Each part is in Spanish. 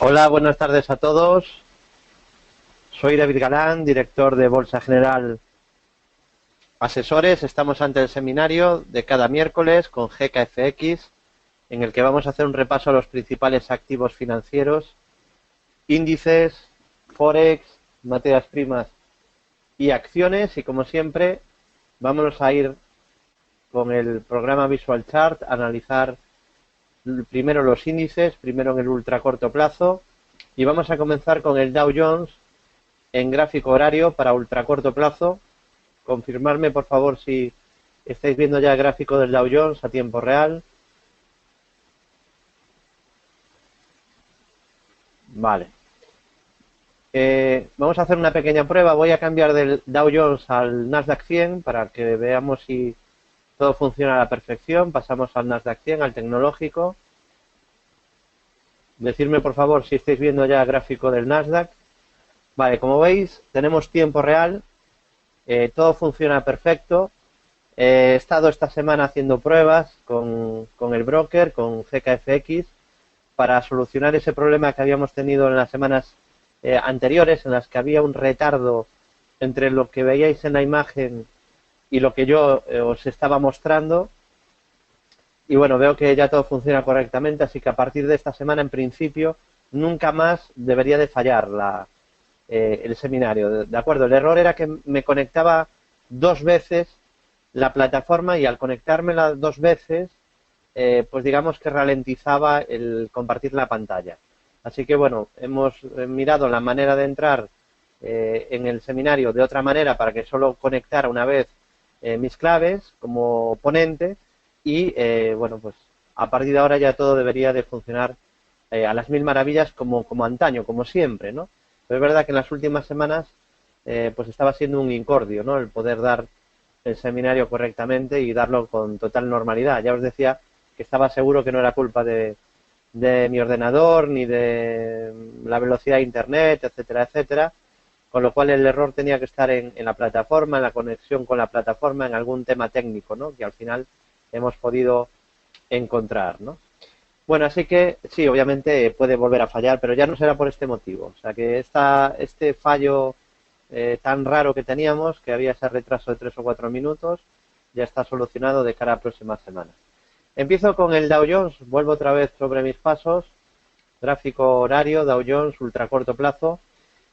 Hola, buenas tardes a todos. Soy David Galán, director de Bolsa General Asesores. Estamos ante el seminario de cada miércoles con GKFX, en el que vamos a hacer un repaso a los principales activos financieros, índices, forex, materias primas y acciones. Y como siempre, vamos a ir con el programa Visual Chart, a analizar primero los índices, primero en el ultracorto plazo, y vamos a comenzar con el Dow Jones en gráfico horario para ultracorto plazo. Confirmarme, por favor, si estáis viendo ya el gráfico del Dow Jones a tiempo real. Vale. Vamos a hacer una pequeña prueba. Voy a cambiar del Dow Jones al Nasdaq 100 para que veamos si todo funciona a la perfección. Pasamos al Nasdaq 100, al tecnológico. Decidme, por favor, si estáis viendo ya el gráfico del Nasdaq. Vale, como veis, tenemos tiempo real. Todo funciona perfecto. He estado esta semana haciendo pruebas con el broker, con GKFX, para solucionar ese problema que habíamos tenido en las semanas anteriores, en las que había un retardo entre lo que veíais en la imagen y lo que yo os estaba mostrando. Y bueno, veo que ya todo funciona correctamente, así que a partir de esta semana, en principio, nunca más debería de fallar el seminario. ¿De acuerdo? El error era que me conectaba dos veces la plataforma, y al conectármela dos veces, pues digamos que ralentizaba el compartir la pantalla. Así que bueno, hemos mirado la manera de entrar en el seminario de otra manera, para que solo conectara una vez mis claves como ponente, y bueno, pues a partir de ahora ya todo debería de funcionar a las mil maravillas, como antaño, como siempre, ¿no? Pero es verdad que en las últimas semanas pues estaba siendo un incordio, ¿no?, el poder dar el seminario correctamente y darlo con total normalidad. Ya os decía que estaba seguro que no era culpa de mi ordenador, ni de la velocidad de internet, etcétera, etcétera, con lo cual el error tenía que estar en la plataforma, en la conexión con la plataforma, en algún tema técnico, ¿no?, que al final hemos podido encontrar, ¿no? Bueno, así que sí, obviamente puede volver a fallar, pero ya no será por este motivo. O sea que este fallo tan raro que teníamos, que había ese retraso de 3 o 4 minutos, ya está solucionado de cara a próximas semanas. Empiezo con el Dow Jones, vuelvo otra vez sobre mis pasos. Gráfico horario, Dow Jones, ultracorto plazo.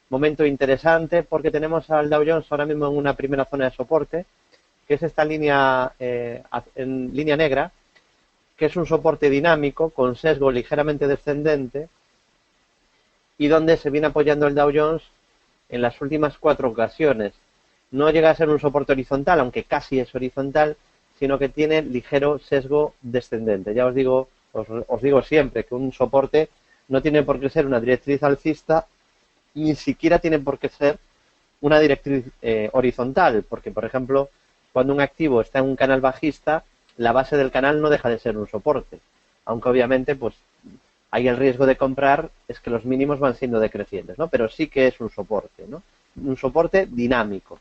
Momento interesante porque tenemos al Dow Jones ahora mismo en una primera zona de soporte, que es esta línea en línea negra, que es un soporte dinámico con sesgo ligeramente descendente, y donde se viene apoyando el Dow Jones en las últimas 4 ocasiones. No llega a ser un soporte horizontal, aunque casi es horizontal, sino que tiene ligero sesgo descendente. Ya os digo siempre que un soporte no tiene por qué ser una directriz alcista, ni siquiera tiene por qué ser una directriz horizontal, porque, por ejemplo, cuando un activo está en un canal bajista, la base del canal no deja de ser un soporte, aunque obviamente pues hay el riesgo de comprar, es que los mínimos van siendo decrecientes, ¿no? Pero sí que es un soporte, ¿no? Un soporte dinámico.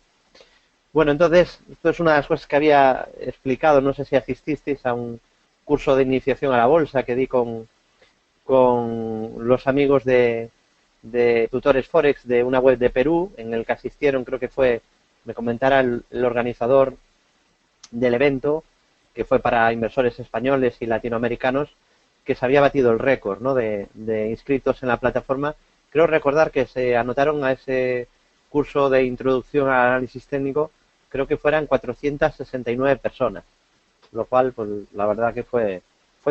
Bueno, entonces, esto es una de las cosas que había explicado, no sé si asististeis a un curso de iniciación a la bolsa que di con los amigos de tutores Forex de una web de Perú, en el que asistieron, creo que fue, me comentara el organizador del evento, que fue para inversores españoles y latinoamericanos, que se había batido el récord, ¿no?, de inscritos en la plataforma. Creo recordar que se anotaron a ese curso de introducción al análisis técnico, creo que fueran 469 personas, lo cual, pues la verdad que fue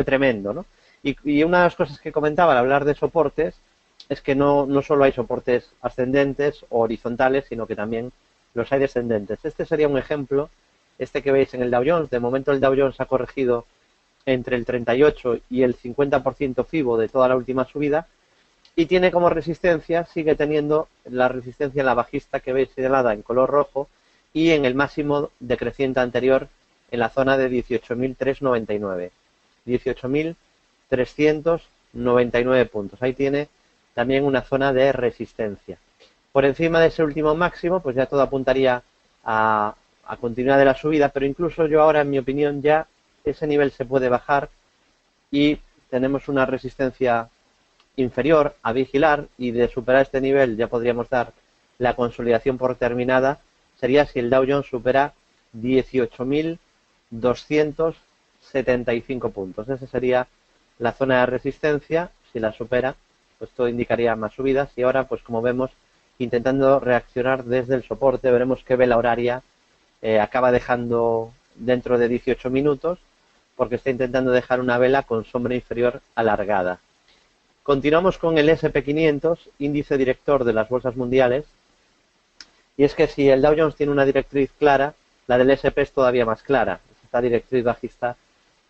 tremendo, ¿no? Y una de las cosas que comentaba al hablar de soportes es que no solo hay soportes ascendentes o horizontales, sino que también los hay descendentes. Este sería un ejemplo, este que veis en el Dow Jones. De momento el Dow Jones ha corregido entre el 38 y el 50% FIBO de toda la última subida, y tiene como resistencia, sigue teniendo la resistencia en la bajista que veis señalada en color rojo, y en el máximo decreciente anterior en la zona de 18.399. 18.399 puntos. Ahí tiene también una zona de resistencia. Por encima de ese último máximo, pues ya todo apuntaría a continuidad de la subida, pero incluso yo ahora, en mi opinión, ya ese nivel se puede bajar y tenemos una resistencia inferior a vigilar, y de superar este nivel ya podríamos dar la consolidación por terminada, sería si el Dow Jones supera 18.275 puntos. Esa sería la zona de resistencia. Si la supera, pues todo indicaría más subidas. Y ahora, pues como vemos, intentando reaccionar desde el soporte, veremos qué vela horaria acaba dejando dentro de 18 minutos, porque está intentando dejar una vela con sombra inferior alargada. Continuamos con el S&P 500, índice director de las bolsas mundiales, y es que si el Dow Jones tiene una directriz clara, la del S&P es todavía más clara. Esta directriz bajista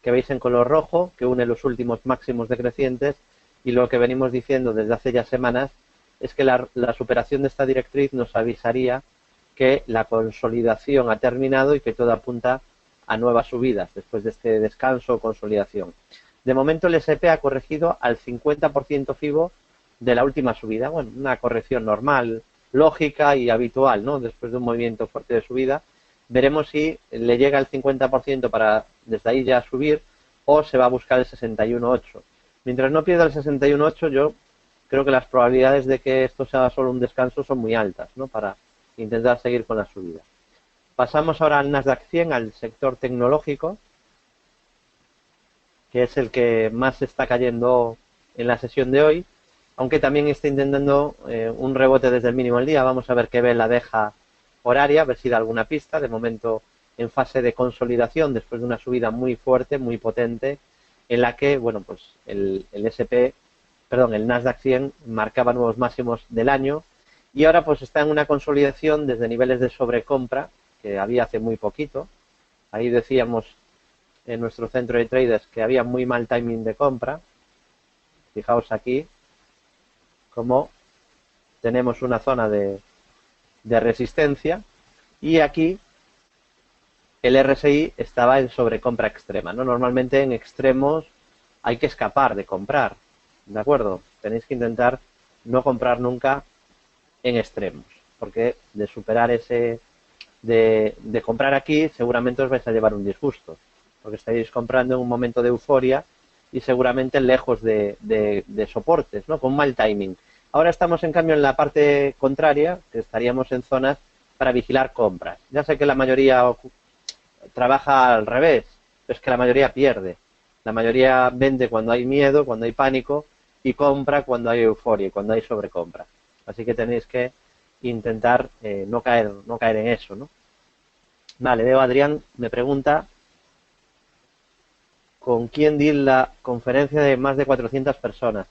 que veis en color rojo, que une los últimos máximos decrecientes, y lo que venimos diciendo desde hace ya semanas es que la superación de esta directriz nos avisaría que la consolidación ha terminado y que todo apunta a nuevas subidas después de este descanso o consolidación. De momento el S&P ha corregido al 50% FIBO de la última subida. Bueno, una corrección normal, lógica y habitual, ¿no? Después de un movimiento fuerte de subida. Veremos si le llega el 50% para desde ahí ya subir, o se va a buscar el 61.8. Mientras no pierda el 61.8, yo creo que las probabilidades de que esto sea solo un descanso son muy altas, ¿no? Para intentar seguir con la subida. Pasamos ahora al Nasdaq 100, al sector tecnológico, que es el que más está cayendo en la sesión de hoy, aunque también está intentando un rebote desde el mínimo del día. Vamos a ver qué vela deja horaria, a ver si da alguna pista. De momento en fase de consolidación después de una subida muy fuerte, muy potente, en la que, bueno, pues el Nasdaq 100 marcaba nuevos máximos del año, y ahora pues está en una consolidación desde niveles de sobrecompra que había hace muy poquito. Ahí decíamos en nuestro centro de traders que había muy mal timing de compra. Fijaos aquí como tenemos una zona de resistencia, y aquí el RSI estaba en sobrecompra extrema, ¿no? Normalmente en extremos hay que escapar de comprar, ¿de acuerdo? Tenéis que intentar no comprar nunca en extremos, porque de superar ese, de comprar aquí, seguramente os vais a llevar un disgusto, porque estaréis comprando en un momento de euforia y seguramente lejos de soportes, ¿no? Con mal timing. Ahora estamos, en cambio, en la parte contraria, que estaríamos en zonas para vigilar compras. Ya sé que la mayoría trabaja al revés, pero es que la mayoría pierde. La mayoría vende cuando hay miedo, cuando hay pánico, y compra cuando hay euforia, cuando hay sobrecompra. Así que tenéis que intentar no caer en eso, ¿no? Vale, veo Adrián me pregunta ¿con quién di la conferencia de más de 400 personas?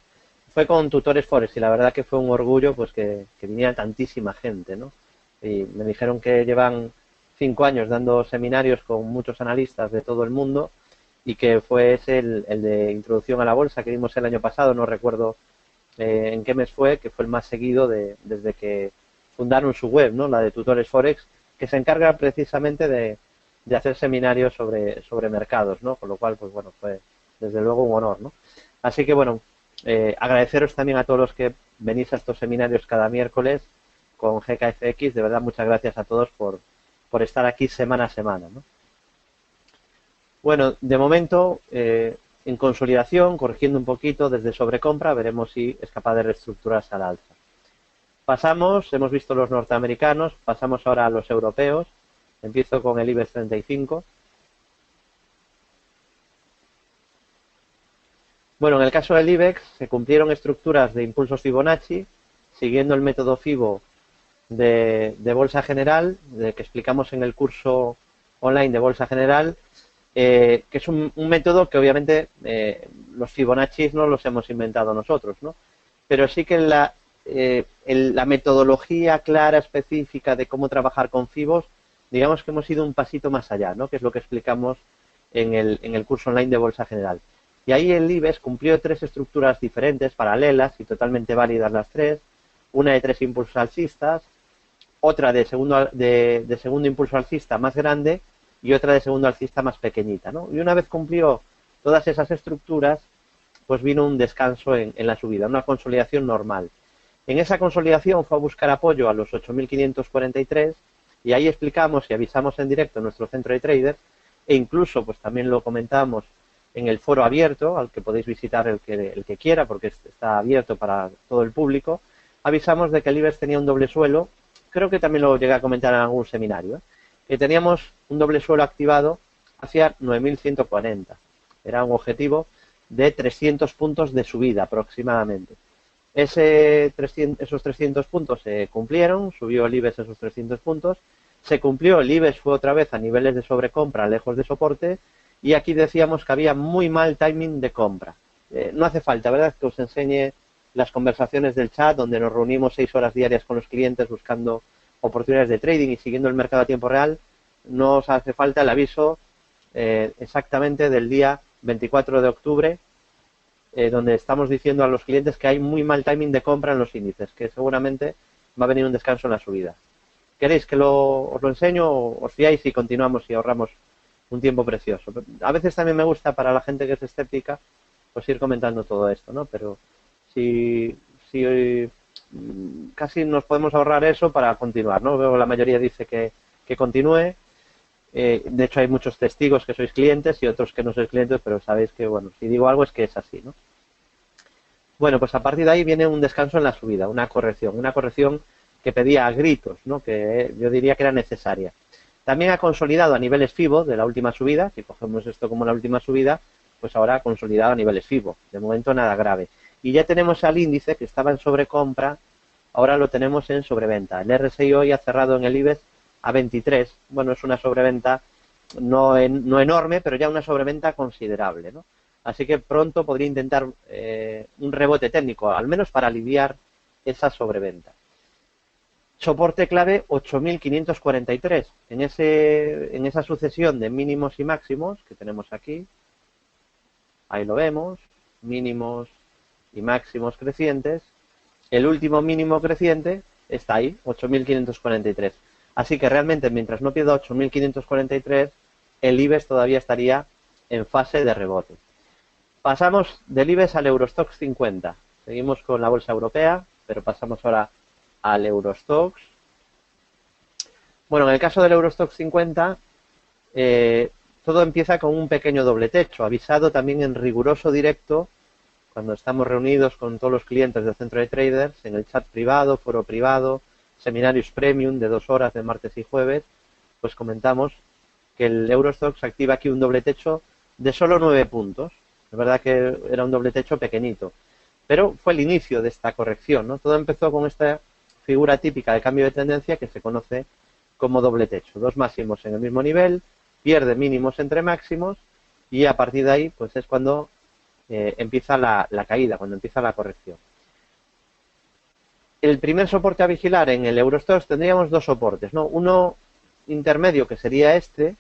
Fue con Tutores Forex, y la verdad que fue un orgullo pues que viniera tantísima gente, ¿no? Y me dijeron que llevan 5 años dando seminarios con muchos analistas de todo el mundo, y que fue ese el de introducción a la bolsa que dimos el año pasado, no recuerdo en qué mes fue, que fue el más seguido desde que fundaron su web, ¿no? La de Tutores Forex, que se encarga precisamente de hacer seminarios sobre mercados, ¿no? Con lo cual, pues bueno, fue desde luego un honor, ¿no? Así que bueno, agradeceros también a todos los que venís a estos seminarios cada miércoles con GKFX. De verdad, muchas gracias a todos por estar aquí semana a semana, ¿no? Bueno, de momento, en consolidación, corrigiendo un poquito desde sobrecompra, veremos si es capaz de reestructurarse al alza. Pasamos, hemos visto los norteamericanos, pasamos ahora a los europeos. Empiezo con el IBEX 35. Bueno, en el caso del IBEX se cumplieron estructuras de impulsos Fibonacci, siguiendo el método Fibo de Bolsa General, que explicamos en el curso online de Bolsa General, que es un método que obviamente los Fibonacci no los hemos inventado nosotros, ¿no? Pero sí que la metodología clara, específica de cómo trabajar con Fibos, digamos que hemos ido un pasito más allá, ¿no? Que es lo que explicamos en el curso online de Bolsa General. Y ahí el IBEX cumplió 3 estructuras diferentes, paralelas y totalmente válidas las 3. Una de 3 impulsos alcistas, otra de segundo impulso alcista más grande y otra de segundo alcista más pequeñita, ¿no? Y una vez cumplió todas esas estructuras, pues vino un descanso en la subida, una consolidación normal. En esa consolidación fue a buscar apoyo a los 8.543, y ahí explicamos y avisamos en directo en nuestro centro de traders, e incluso pues también lo comentamos en el foro abierto, al que podéis visitar el que quiera, porque está abierto para todo el público, avisamos de que el IBEX tenía un doble suelo, creo que también lo llegué a comentar en algún seminario, que teníamos un doble suelo activado hacia 9.140. Era un objetivo de 300 puntos de subida aproximadamente. Esos 300 puntos se cumplieron, subió el IBEX esos 300 puntos, se cumplió, el IBEX fue otra vez a niveles de sobrecompra lejos de soporte y aquí decíamos que había muy mal timing de compra. No hace falta, ¿verdad?, que os enseñe las conversaciones del chat donde nos reunimos 6 horas diarias con los clientes buscando oportunidades de trading y siguiendo el mercado a tiempo real. No os hace falta el aviso exactamente del día 24 de octubre, donde estamos diciendo a los clientes que hay muy mal timing de compra en los índices, que seguramente va a venir un descanso en la subida. ¿Queréis que os lo enseño o os fiáis y continuamos y ahorramos un tiempo precioso? A veces también me gusta, para la gente que es escéptica, pues ir comentando todo esto, ¿no? Pero si casi nos podemos ahorrar eso para continuar, ¿no? Veo la mayoría dice que continúe. De hecho, hay muchos testigos que sois clientes y otros que no sois clientes, pero sabéis que, bueno, si digo algo es que es así, ¿no? Bueno, pues a partir de ahí viene un descanso en la subida, una corrección que pedía a gritos, ¿no?, que yo diría que era necesaria. También ha consolidado a niveles FIBO de la última subida, si cogemos esto como la última subida, pues ahora ha consolidado a niveles FIBO, de momento nada grave. Y ya tenemos al índice que estaba en sobrecompra, ahora lo tenemos en sobreventa. El RSI hoy ha cerrado en el IBEX a 23, bueno, es una sobreventa no enorme, pero ya una sobreventa considerable, ¿no? Así que pronto podría intentar un rebote técnico, al menos para aliviar esa sobreventa. Soporte clave 8.543, en esa sucesión de mínimos y máximos que tenemos aquí, ahí lo vemos, mínimos y máximos crecientes, el último mínimo creciente está ahí, 8.543. Así que realmente mientras no pierda 8.543, el IBEX todavía estaría en fase de rebote. Pasamos del IBEX al Eurostoxx 50. Seguimos con la bolsa europea, pero pasamos ahora al Eurostoxx. Bueno, en el caso del Eurostoxx 50, todo empieza con un pequeño doble techo, avisado también en riguroso directo, cuando estamos reunidos con todos los clientes del centro de traders, en el chat privado, foro privado, seminarios premium de 2 horas de martes y jueves, pues comentamos que el Eurostoxx activa aquí un doble techo de solo 9 puntos. Es verdad que era un doble techo pequeñito, pero fue el inicio de esta corrección, ¿no? Todo empezó con esta figura típica de cambio de tendencia que se conoce como doble techo. 2 máximos en el mismo nivel, pierde mínimos entre máximos y a partir de ahí pues es cuando empieza la caída, cuando empieza la corrección. El primer soporte a vigilar en el Eurostoxx tendríamos 2 soportes, ¿no? Uno intermedio, que sería este,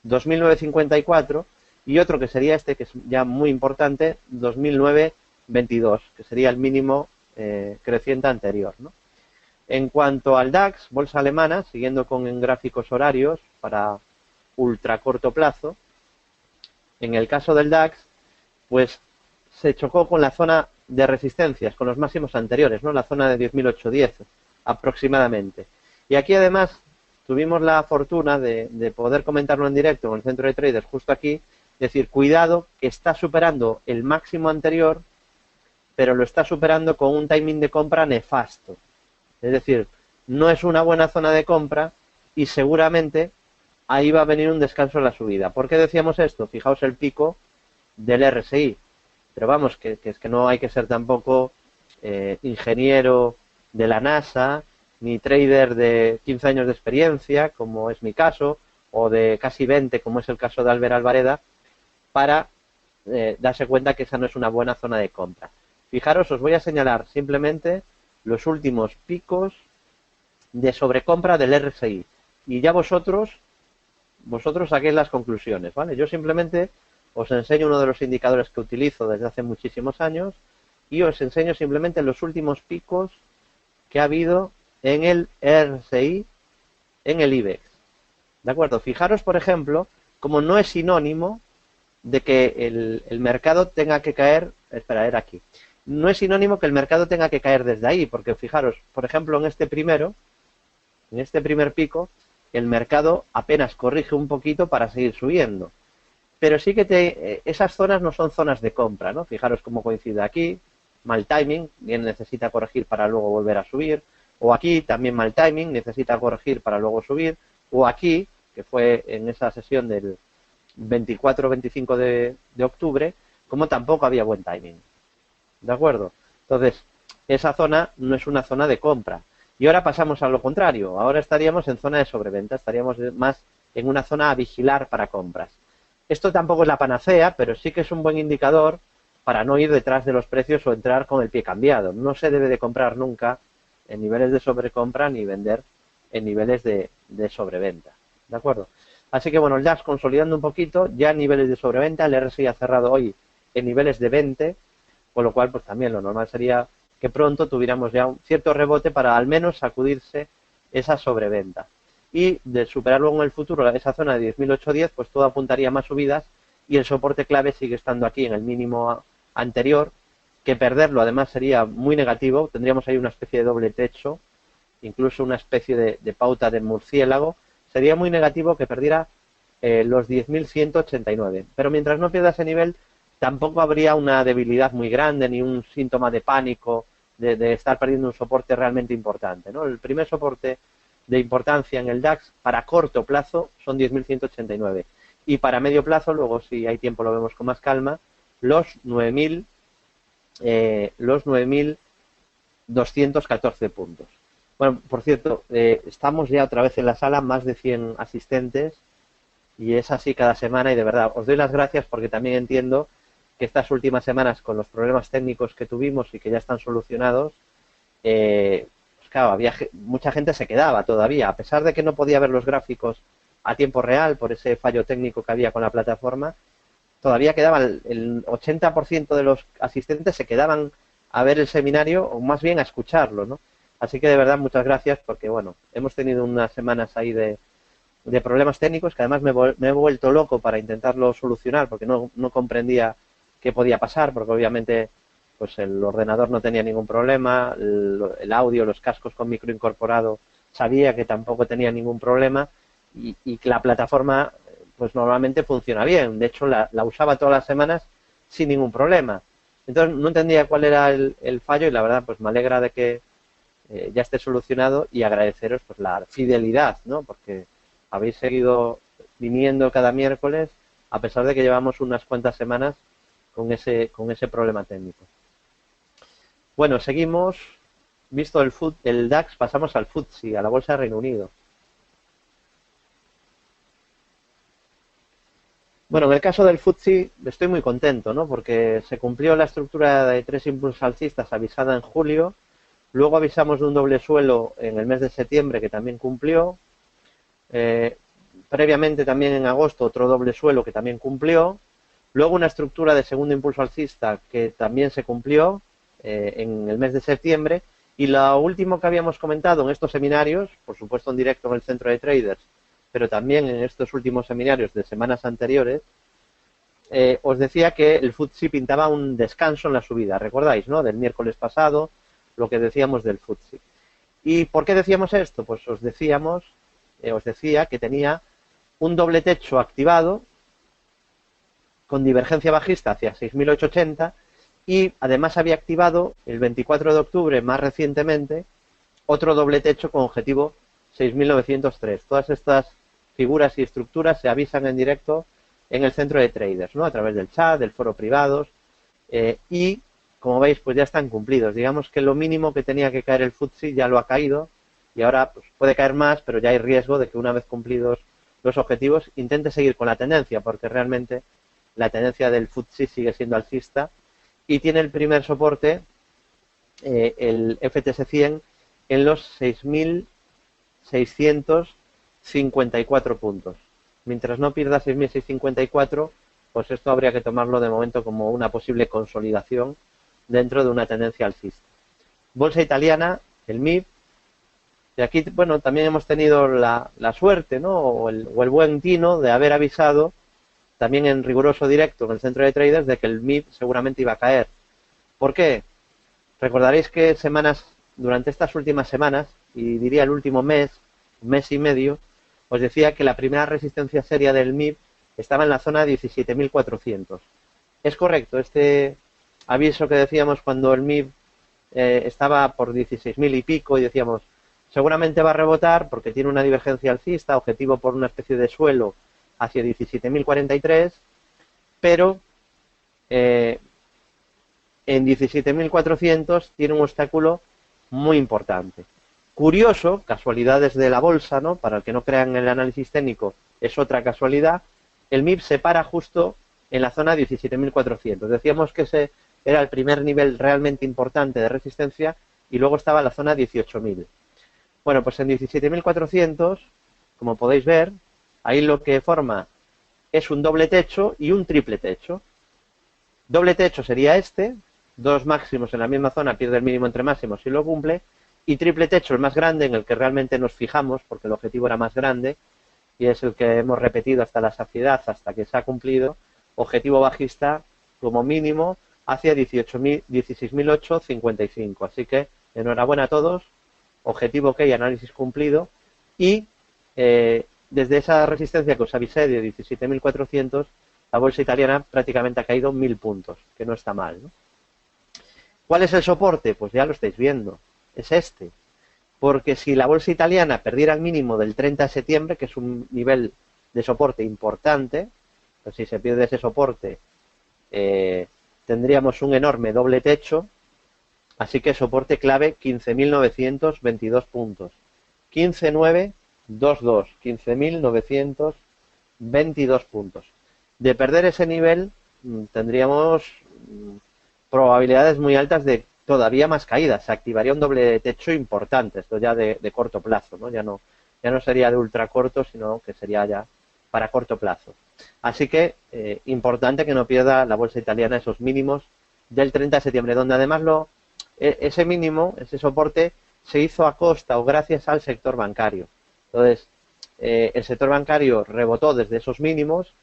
2.954, y otro que sería este, que es ya muy importante, 2.922, que sería el mínimo creciente anterior, ¿no? En cuanto al DAX, bolsa alemana, siguiendo con gráficos horarios para ultra corto plazo, en el caso del DAX, pues se chocó con la zona de resistencias, con los máximos anteriores, ¿no? La zona de 10.810 aproximadamente. Y aquí además tuvimos la fortuna de poder comentarlo en directo en el centro de traders justo aquí, decir, cuidado, que está superando el máximo anterior, pero lo está superando con un timing de compra nefasto. Es decir, no es una buena zona de compra y seguramente ahí va a venir un descanso en la subida. ¿Por qué decíamos esto? Fijaos el pico del RSI. Pero vamos, que es que no hay que ser tampoco ingeniero de la NASA, ni trader de 15 años de experiencia, como es mi caso, o de casi 20, como es el caso de Albert Alvareda, para darse cuenta que esa no es una buena zona de compra. Fijaros, os voy a señalar simplemente los últimos picos de sobrecompra del RSI. Y ya vosotros saquéis las conclusiones, ¿vale? Yo simplemente os enseño uno de los indicadores que utilizo desde hace muchísimos años y os enseño simplemente los últimos picos que ha habido en el RSI, en el IBEX. ¿De acuerdo? Fijaros, por ejemplo, como no es sinónimo de que el mercado tenga que caer, espera, era aquí, no es sinónimo que el mercado tenga que caer desde ahí, porque fijaros, por ejemplo, en este primer pico, el mercado apenas corrige un poquito para seguir subiendo. pero sí que esas zonas no son zonas de compra, ¿no? Fijaros cómo coincide aquí, mal timing, bien necesita corregir para luego volver a subir, o aquí también mal timing, necesita corregir para luego subir, o aquí, que fue en esa sesión del 24-25 de octubre, como tampoco había buen timing. ¿De acuerdo? Entonces, esa zona no es una zona de compra. Y ahora pasamos a lo contrario. Ahora estaríamos en zona de sobreventa, estaríamos más en una zona a vigilar para compras. Esto tampoco es la panacea, pero sí que es un buen indicador para no ir detrás de los precios o entrar con el pie cambiado. No se debe de comprar nunca en niveles de sobrecompra ni vender en niveles de sobreventa. ¿De acuerdo? Así que bueno, el DAX consolidando un poquito, ya en niveles de sobreventa, el RSI ha cerrado hoy en niveles de 20, con lo cual pues también lo normal sería que pronto tuviéramos ya un cierto rebote para al menos sacudirse esa sobreventa. Y de superar luego en el futuro esa zona de 10.810, pues todo apuntaría a más subidas y el soporte clave sigue estando aquí en el mínimo anterior, que perderlo además sería muy negativo, tendríamos ahí una especie de doble techo, incluso una especie de pauta de murciélago, sería muy negativo que perdiera los 10.189. Pero mientras no pierda ese nivel, tampoco habría una debilidad muy grande ni un síntoma de pánico de estar perdiendo un soporte realmente importante, ¿no? El primer soporte de importancia en el DAX para corto plazo son 10.189 y para medio plazo, luego si hay tiempo lo vemos con más calma, los 9.214 puntos. Bueno, por cierto, estamos ya otra vez en la sala, más de 100 asistentes y es así cada semana y de verdad os doy las gracias porque también entiendo que estas últimas semanas con los problemas técnicos que tuvimos y que ya están solucionados, pues claro, mucha gente se quedaba todavía, a pesar de que no podía ver los gráficos a tiempo real por ese fallo técnico que había con la plataforma, todavía quedaba el 80% de los asistentes se quedaban a ver el seminario o más bien a escucharlo, ¿no? Así que de verdad muchas gracias porque, bueno, hemos tenido unas semanas ahí de problemas técnicos que además me he vuelto loco para intentarlo solucionar porque no comprendía qué podía pasar, porque obviamente pues el ordenador no tenía ningún problema, el audio, los cascos con micro incorporado sabía que tampoco tenía ningún problema y que la plataforma pues normalmente funciona bien. De hecho la usaba todas las semanas sin ningún problema. Entonces no entendía cuál era el fallo y la verdad pues me alegra de que ya esté solucionado y agradeceros pues la fidelidad, ¿no? Porque habéis seguido viniendo cada miércoles a pesar de que llevamos unas cuantas semanas con ese problema técnico. Bueno, seguimos. Visto el DAX, pasamos al FTSE, a la Bolsa de Reino Unido. Bueno, en el caso del FTSE estoy muy contento, ¿no? Porque se cumplió la estructura de 3 impulsos alcistas avisada en julio. Luego avisamos de un doble suelo en el mes de septiembre que también cumplió. Previamente también en agosto otro doble suelo que también cumplió. Luego una estructura de segundo impulso alcista que también se cumplió en el mes de septiembre. Y lo último que habíamos comentado en estos seminarios, por supuesto en directo en el centro de traders, pero también en estos últimos seminarios de semanas anteriores, os decía que el FTSE pintaba un descanso en la subida. ¿Recordáis, no? Del miércoles pasado, lo que decíamos del FTSE. ¿Y por qué decíamos esto? Pues os decía que tenía un doble techo activado con divergencia bajista hacia 6.880 y además había activado el 24 de octubre, más recientemente, otro doble techo con objetivo 6.903. Todas estas figuras y estructuras se avisan en directo en el centro de traders, ¿no? A través del chat, del foro privados y, como veis, pues ya están cumplidos. Digamos que lo mínimo que tenía que caer el FTSE ya lo ha caído y ahora pues, puede caer más, pero ya hay riesgo de que una vez cumplidos los objetivos intente seguir con la tendencia, porque realmente la tendencia del FTSE sigue siendo alcista y tiene el primer soporte, el FTSE 100, en los 6.654 puntos. Mientras no pierda 6.654, pues esto habría que tomarlo de momento como una posible consolidación dentro de una tendencia alcista. Bolsa italiana, el MIB, y aquí, bueno, también hemos tenido la suerte, ¿no? O el buen tino de haber avisado también en riguroso directo en el centro de traders de que el MIB seguramente iba a caer. ¿Por qué? Recordaréis que durante estas últimas semanas, y diría el último mes y medio, os decía que la primera resistencia seria del MIB estaba en la zona 17.400. Es correcto, este aviso que decíamos cuando el MIB estaba por 16.000 y pico y decíamos, seguramente va a rebotar porque tiene una divergencia alcista, objetivo por una especie de suelo hacia 17.043, pero en 17.400 tiene un obstáculo muy importante. Curioso, casualidades de la bolsa, ¿no? Para el que no crean en el análisis técnico, es otra casualidad. El MIB se para justo en la zona 17.400. Decíamos que ese era el primer nivel realmente importante de resistencia y luego estaba la zona 18.000. Bueno, pues en 17.400, como podéis ver, ahí lo que forma es un doble techo y un triple techo. Doble techo sería este, dos máximos en la misma zona, pierde el mínimo entre máximos y lo cumple, y triple techo, el más grande, en el que realmente nos fijamos, porque el objetivo era más grande, y es el que hemos repetido hasta la saciedad, hasta que se ha cumplido, objetivo bajista como mínimo hacia 16.855. Así que enhorabuena a todos, objetivo ok, análisis cumplido, y desde esa resistencia que os avisé de 17.400, la bolsa italiana prácticamente ha caído 1.000 puntos, que no está mal, ¿no? ¿Cuál es el soporte? Pues ya lo estáis viendo, es este. Porque si la bolsa italiana perdiera el mínimo del 30 de septiembre, que es un nivel de soporte importante, pues si se pierde ese soporte, tendríamos un enorme doble techo, así que soporte clave 15.922 puntos. 15.922, 15.922 puntos. De perder ese nivel, tendríamos probabilidades muy altas de todavía más caídas. Se activaría un doble techo importante, esto ya de corto plazo, ¿no? Ya no sería de ultra corto, sino que sería ya para corto plazo. Así que importante que no pierda la bolsa italiana esos mínimos del 30 de septiembre, donde además ese mínimo, ese soporte, se hizo a costa o gracias al sector bancario. Entonces, el sector bancario rebotó desde esos mínimos.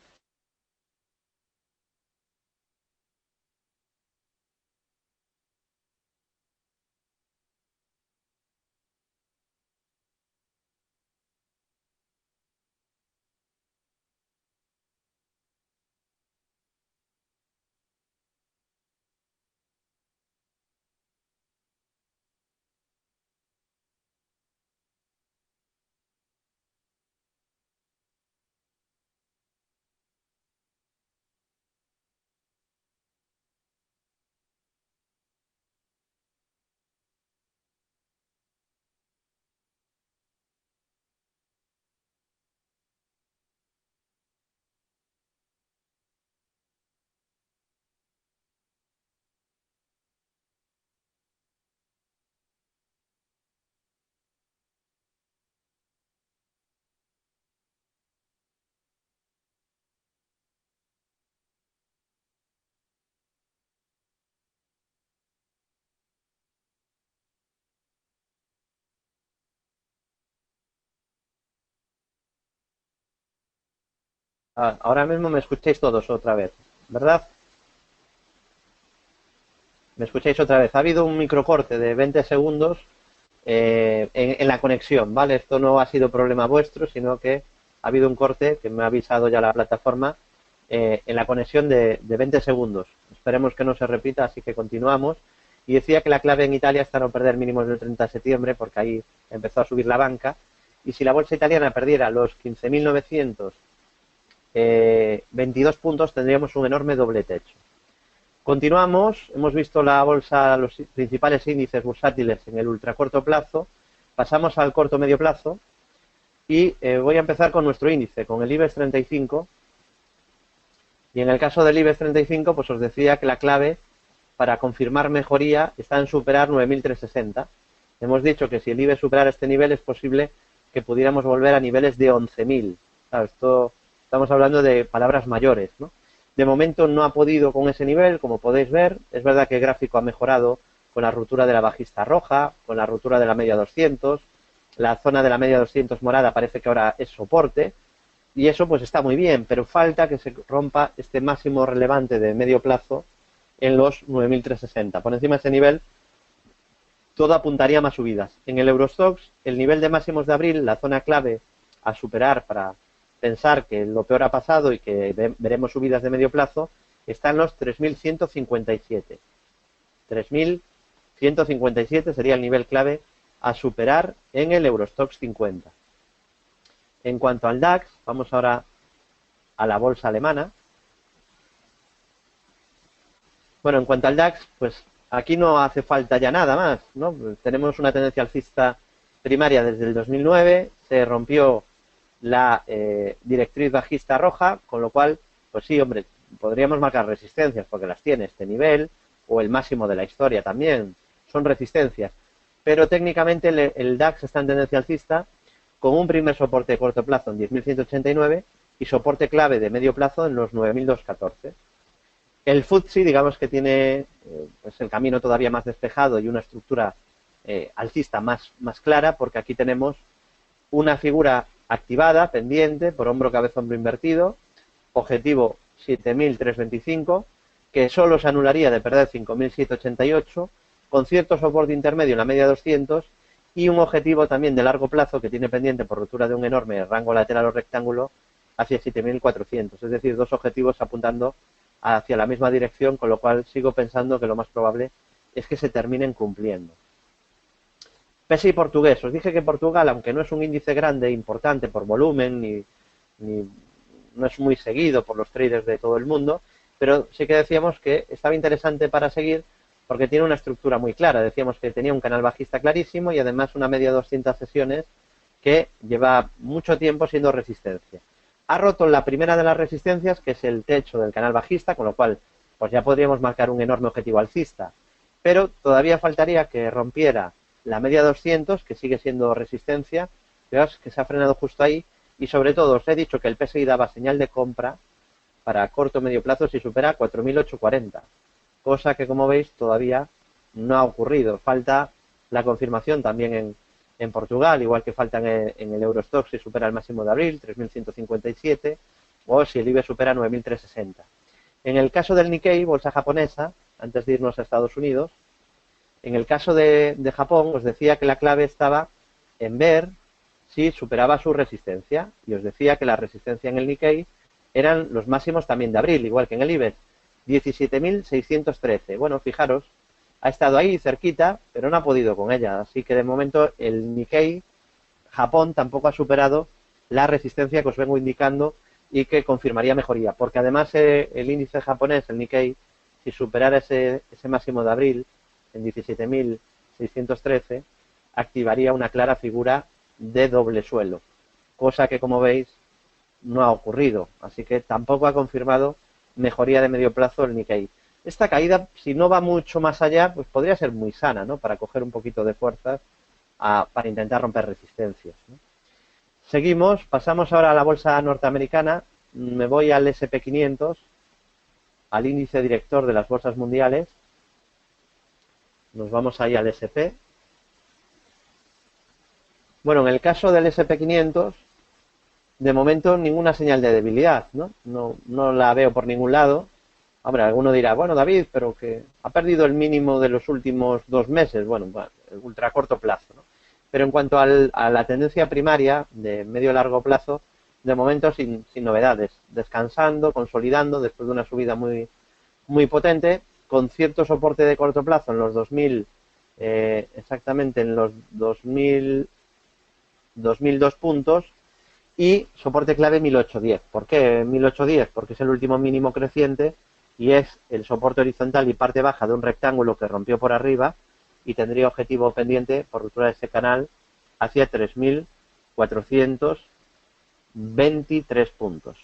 Ahora mismo me escucháis todos otra vez, ¿verdad? Me escucháis otra vez. Ha habido un microcorte de 20 segundos en la conexión, ¿vale? Esto no ha sido problema vuestro, sino que ha habido un corte que me ha avisado ya la plataforma en la conexión de 20 segundos. Esperemos que no se repita, así que continuamos. Y decía que la clave en Italia está no perder mínimos del 30 de septiembre, porque ahí empezó a subir la banca. Y si la bolsa italiana perdiera los 15.922 puntos, tendríamos un enorme doble techo. Continuamos, hemos visto la bolsa, los principales índices bursátiles en el ultracorto plazo, pasamos al corto medio plazo y voy a empezar con nuestro índice, con el IBEX 35. Y en el caso del IBEX 35, pues os decía que la clave para confirmar mejoría está en superar 9.360. Hemos dicho que si el IBEX superara este nivel es posible que pudiéramos volver a niveles de 11.000. Claro, esto estamos hablando de palabras mayores, ¿no? De momento no ha podido con ese nivel, como podéis ver. Es verdad que el gráfico ha mejorado con la ruptura de la bajista roja, con la ruptura de la media 200. La zona de la media 200 morada parece que ahora es soporte. Y eso pues está muy bien, pero falta que se rompa este máximo relevante de medio plazo en los 9.360. Por encima de ese nivel, todo apuntaría a más subidas. En el Eurostoxx, el nivel de máximos de abril, la zona clave a superar para pensar que lo peor ha pasado y que veremos subidas de medio plazo, está en los 3.157. 3.157 sería el nivel clave a superar en el Eurostoxx 50. En cuanto al DAX, vamos ahora a la bolsa alemana. Bueno, en cuanto al DAX, pues aquí no hace falta ya nada más, ¿no? Tenemos una tendencia alcista primaria desde el 2009, se rompió la directriz bajista roja, con lo cual, pues sí, hombre, podríamos marcar resistencias, porque las tiene este nivel, o el máximo de la historia también, son resistencias. Pero técnicamente el DAX está en tendencia alcista, con un primer soporte de corto plazo en 10.189 y soporte clave de medio plazo en los 9.214. El FTSE, digamos que tiene pues el camino todavía más despejado y una estructura alcista más clara, porque aquí tenemos una figura activada, pendiente, por hombro, cabeza, hombro invertido, objetivo 7.325, que solo se anularía de perder 5.788, con cierto soporte intermedio en la media 200 y un objetivo también de largo plazo que tiene pendiente por rotura de un enorme rango lateral o rectángulo hacia 7.400, es decir, dos objetivos apuntando hacia la misma dirección, con lo cual sigo pensando que lo más probable es que se terminen cumpliendo. PSI portugués, os dije que Portugal, aunque no es un índice grande, importante por volumen, ni no es muy seguido por los traders de todo el mundo, pero sí que decíamos que estaba interesante para seguir porque tiene una estructura muy clara. Decíamos que tenía un canal bajista clarísimo y además una media de 200 sesiones que lleva mucho tiempo siendo resistencia. Ha roto la primera de las resistencias, que es el techo del canal bajista, con lo cual pues ya podríamos marcar un enorme objetivo alcista, pero todavía faltaría que rompiera la media 200, que sigue siendo resistencia, veos que se ha frenado justo ahí, y sobre todo os he dicho que el PSI daba señal de compra para corto o medio plazo si supera 4.840, cosa que, como veis, todavía no ha ocurrido. Falta la confirmación también en Portugal, igual que falta en el Eurostoxx si supera el máximo de abril, 3.157, o si el IBEX supera 9.360. En el caso del Nikkei, bolsa japonesa, antes de irnos a Estados Unidos, en el caso de Japón, os decía que la clave estaba en ver si superaba su resistencia, y os decía que la resistencia en el Nikkei eran los máximos también de abril, igual que en el IBEX, 17.613. Bueno, fijaros, ha estado ahí cerquita, pero no ha podido con ella, así que de momento el Nikkei, Japón, tampoco ha superado la resistencia que os vengo indicando y que confirmaría mejoría, porque además el índice japonés, el Nikkei, si superara ese máximo de abril, en 17.613, activaría una clara figura de doble suelo, cosa que, como veis, no ha ocurrido, así que tampoco ha confirmado mejoría de medio plazo el Nikkei. Esta caída, si no va mucho más allá, pues podría ser muy sana, ¿no?, para coger un poquito de fuerzas para intentar romper resistencias, ¿no? Seguimos, pasamos ahora a la bolsa norteamericana, me voy al S&P 500, al índice director de las bolsas mundiales, nos vamos ahí al S&P. Bueno, en el caso del S&P 500, de momento ninguna señal de debilidad, ¿no? No la veo por ningún lado. Hombre, alguno dirá, bueno, David, pero que ha perdido el mínimo de los últimos 2 meses, bueno, el ultra corto plazo, ¿no? Pero en cuanto a la tendencia primaria de medio largo plazo, de momento sin novedades, descansando, consolidando después de una subida muy potente, con cierto soporte de corto plazo en los 2000, exactamente en los 2002 puntos, y soporte clave 1810. ¿Por qué 1810? Porque es el último mínimo creciente y es el soporte horizontal y parte baja de un rectángulo que rompió por arriba y tendría objetivo pendiente por ruptura de ese canal hacia 3.423 puntos.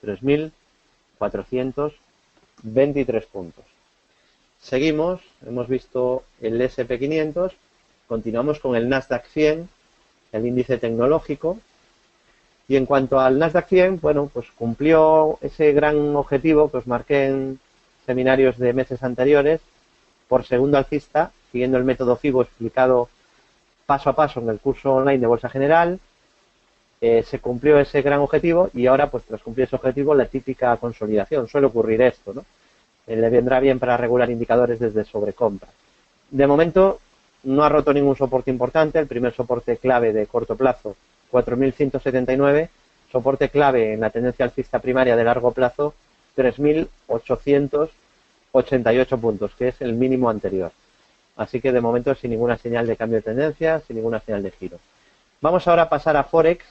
3.423 puntos. Seguimos, hemos visto el S&P 500, continuamos con el Nasdaq 100, el índice tecnológico. Y en cuanto al Nasdaq 100, bueno, pues cumplió ese gran objetivo que os marqué en seminarios de meses anteriores, por segundo alcista, siguiendo el método FIBO explicado paso a paso en el curso online de Bolsa General. Se cumplió ese gran objetivo y ahora, pues tras cumplir ese objetivo, la típica consolidación. Suele ocurrir esto, ¿no? Le vendrá bien para regular indicadores desde sobrecompra. De momento, no ha roto ningún soporte importante. El primer soporte clave de corto plazo, 4.179, soporte clave en la tendencia alcista primaria de largo plazo, 3.888 puntos, que es el mínimo anterior. Así que de momento sin ninguna señal de cambio de tendencia, sin ninguna señal de giro. Vamos ahora a pasar a Forex,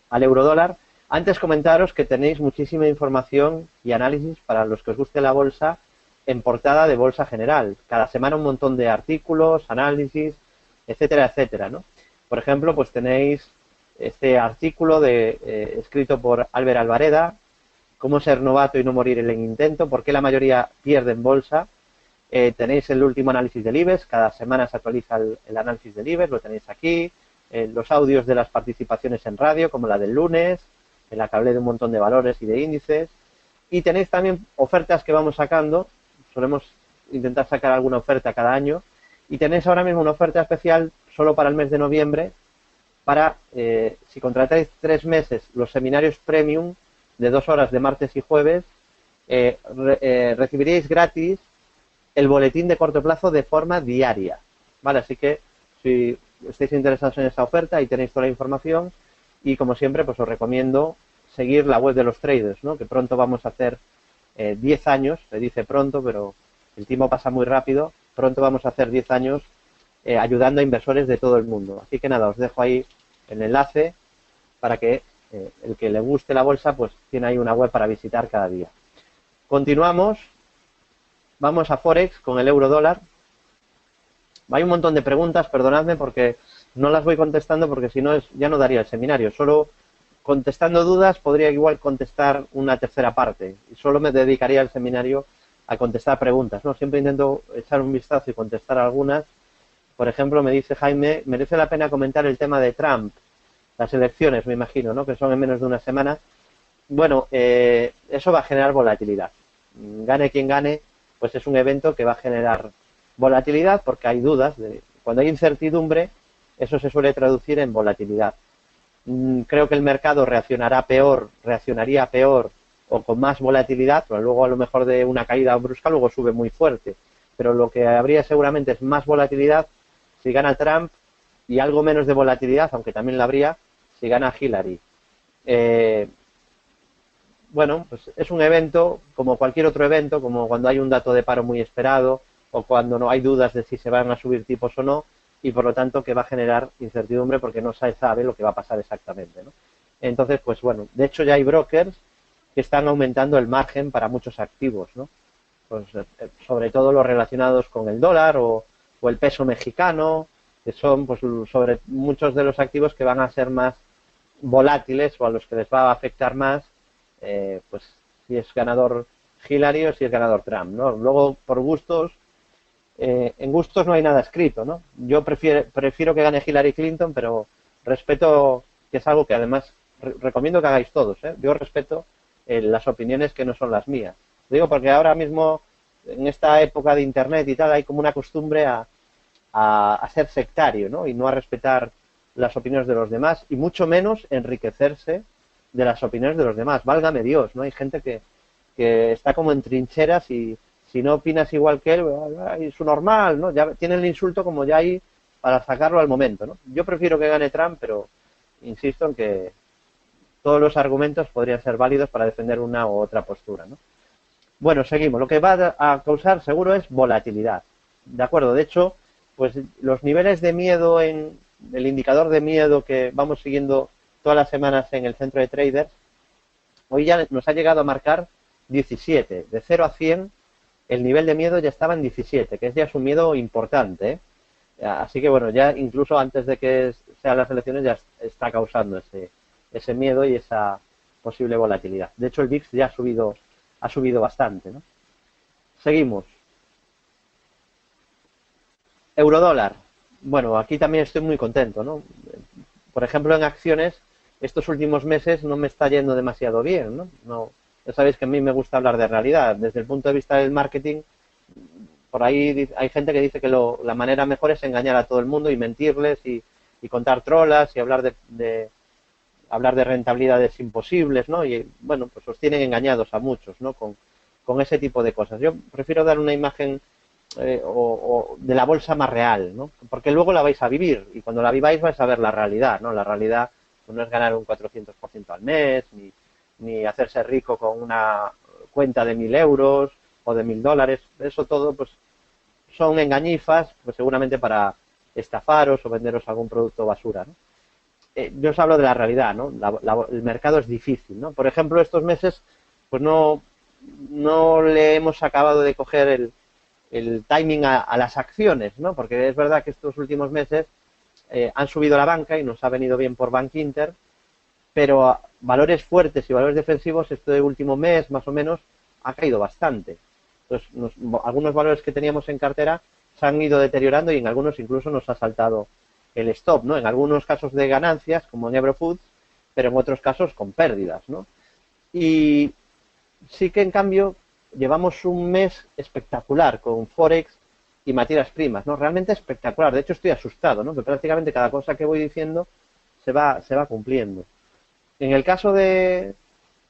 al eurodólar. Antes comentaros que tenéis muchísima información y análisis para los que os guste la bolsa en portada de Bolsa General. Cada semana un montón de artículos, análisis, etcétera, etcétera, ¿no? Por ejemplo, pues tenéis este artículo escrito por Albert Alvareda, Cómo ser novato y no morir en el intento, por qué la mayoría pierde en bolsa. Tenéis el último análisis del IBEX, cada semana se actualiza el análisis del IBEX, lo tenéis aquí. Los audios de las participaciones en radio, como la del lunes, en la que hablé de un montón de valores y de índices. Y tenéis también ofertas que vamos sacando, solemos intentar sacar alguna oferta cada año, y tenéis ahora mismo una oferta especial solo para el mes de noviembre, para, si contratáis 3 meses, los seminarios premium de 2 horas de martes y jueves, recibiríais gratis el boletín de corto plazo de forma diaria, ¿vale? Así que si estáis interesados en esa oferta, ahí tenéis toda la información, y como siempre, pues os recomiendo seguir la web de los traders, ¿no? Que pronto vamos a hacer 10 años, se dice pronto, pero el tiempo pasa muy rápido, pronto vamos a hacer 10 años ayudando a inversores de todo el mundo. Así que nada, os dejo ahí el enlace para que el que le guste la bolsa, pues tiene ahí una web para visitar cada día. Continuamos, vamos a Forex con el euro dólar. Hay un montón de preguntas, perdonadme porque no las voy contestando porque si no ya no daría el seminario. Solo contestando dudas podría igual contestar una tercera parte y solo me dedicaría el seminario a contestar preguntas, ¿no? Siempre intento echar un vistazo y contestar algunas. Por ejemplo, me dice Jaime, merece la pena comentar el tema de Trump, las elecciones, me imagino, ¿no? Que son en menos de una semana. Bueno, eso va a generar volatilidad. Gane quien gane, pues es un evento que va a generar volatilidad porque hay dudas. Cuando hay incertidumbre, eso se suele traducir en volatilidad. Creo que el mercado reaccionaría peor o con más volatilidad, pero luego a lo mejor de una caída brusca luego sube muy fuerte. Pero lo que habría seguramente es más volatilidad si gana Trump y algo menos de volatilidad, aunque también la habría, si gana Hillary. Bueno, pues es un evento como cualquier otro evento, como cuando hay un dato de paro muy esperado o cuando no hay dudas de si se van a subir tipos o no, y por lo tanto que va a generar incertidumbre porque no se sabe lo que va a pasar exactamente, ¿no? Entonces, pues bueno, de hecho ya hay brokers que están aumentando el margen para muchos activos, ¿no? Pues, sobre todo los relacionados con el dólar o el peso mexicano, que son pues sobre muchos de los activos que van a ser más volátiles o a los que les va a afectar más, pues si es ganador Hillary o si es ganador Trump, ¿no? Luego, por gustos, en gustos no hay nada escrito, ¿no? Yo prefiero que gane Hillary Clinton, pero respeto, que es algo que además recomiendo que hagáis todos, ¿eh? Yo respeto las opiniones que no son las mías. Digo porque ahora mismo, en esta época de Internet y tal, hay como una costumbre a ser sectario, ¿no? Y no a respetar las opiniones de los demás y mucho menos enriquecerse de las opiniones de los demás. Válgame Dios, ¿no? Hay gente que está como en trincheras y si no opinas igual que él, es normal, ¿no? Ya tiene el insulto como ya ahí para sacarlo al momento, ¿no? Yo prefiero que gane Trump, pero insisto en que todos los argumentos podrían ser válidos para defender una u otra postura, ¿no? Bueno, seguimos. Lo que va a causar seguro es volatilidad. ¿De acuerdo? De hecho, pues los niveles de miedo en el indicador de miedo que vamos siguiendo todas las semanas en el centro de traders, hoy ya nos ha llegado a marcar 17. De 0 a 100, el nivel de miedo ya estaba en 17, que ya es un miedo importante, ¿eh? Así que bueno, ya incluso antes de que sean las elecciones ya está causando ese miedo y esa posible volatilidad. De hecho, el VIX ya ha subido bastante, ¿no? Seguimos. Eurodólar. Bueno, aquí también estoy muy contento, ¿no? Por ejemplo, en acciones, estos últimos meses no me está yendo demasiado bien, ¿no? Ya sabéis que a mí me gusta hablar de realidad. Desde el punto de vista del marketing, por ahí hay gente que dice que la manera mejor es engañar a todo el mundo y mentirles y contar trolas y hablar de rentabilidades imposibles, ¿no? Y bueno, pues os tienen engañados a muchos, ¿no? Con ese tipo de cosas. Yo prefiero dar una imagen o de la bolsa más real, ¿no? Porque luego la vais a vivir y cuando la viváis vais a ver la realidad, ¿no? La realidad pues no es ganar un 400% al mes, ni hacerse rico con una cuenta de 1.000 euros o de 1.000 dólares. Eso todo, pues, son engañifas, pues seguramente para estafaros o venderos algún producto basura, ¿no? Yo os hablo de la realidad, ¿no? El mercado es difícil, ¿no? Por ejemplo, estos meses, pues no le hemos acabado de coger el timing a las acciones, ¿no? Porque es verdad que estos últimos meses han subido la banca y nos ha venido bien por Bank Inter, pero a valores fuertes y valores defensivos este último mes, más o menos, ha caído bastante. Entonces, algunos valores que teníamos en cartera se han ido deteriorando y en algunos incluso nos ha saltado el stop, ¿no? En algunos casos de ganancias, como en Eurofoods, pero en otros casos con pérdidas, ¿no? Y sí que, en cambio, llevamos un mes espectacular con Forex y materias primas, ¿no? Realmente espectacular. De hecho, estoy asustado, ¿no? Que prácticamente cada cosa que voy diciendo se va cumpliendo. En el caso del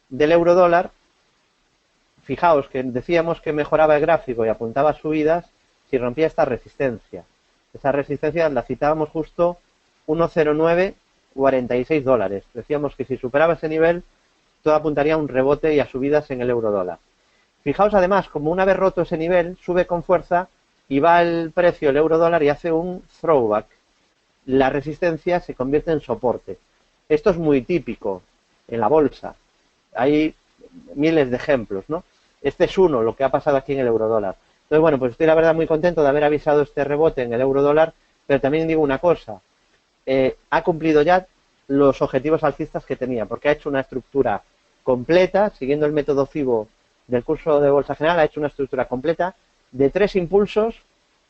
euro dólar, fijaos que decíamos que mejoraba el gráfico y apuntaba a subidas si rompía esta resistencia. Esa resistencia la citábamos justo 1,0946 dólares. Decíamos que si superaba ese nivel, todo apuntaría a un rebote y a subidas en el euro dólar. Fijaos además, como una vez roto ese nivel, sube con fuerza y va el precio del euro dólar y hace un throwback. La resistencia se convierte en soporte. Esto es muy típico en la bolsa. Hay miles de ejemplos, ¿no? Este es uno, lo que ha pasado aquí en el eurodólar. Entonces, bueno, pues estoy la verdad muy contento de haber avisado este rebote en el eurodólar, pero también digo una cosa, ha cumplido ya los objetivos alcistas que tenía, porque ha hecho una estructura completa, siguiendo el método FIBO del curso de Bolsa General, ha hecho una estructura completa de 3 impulsos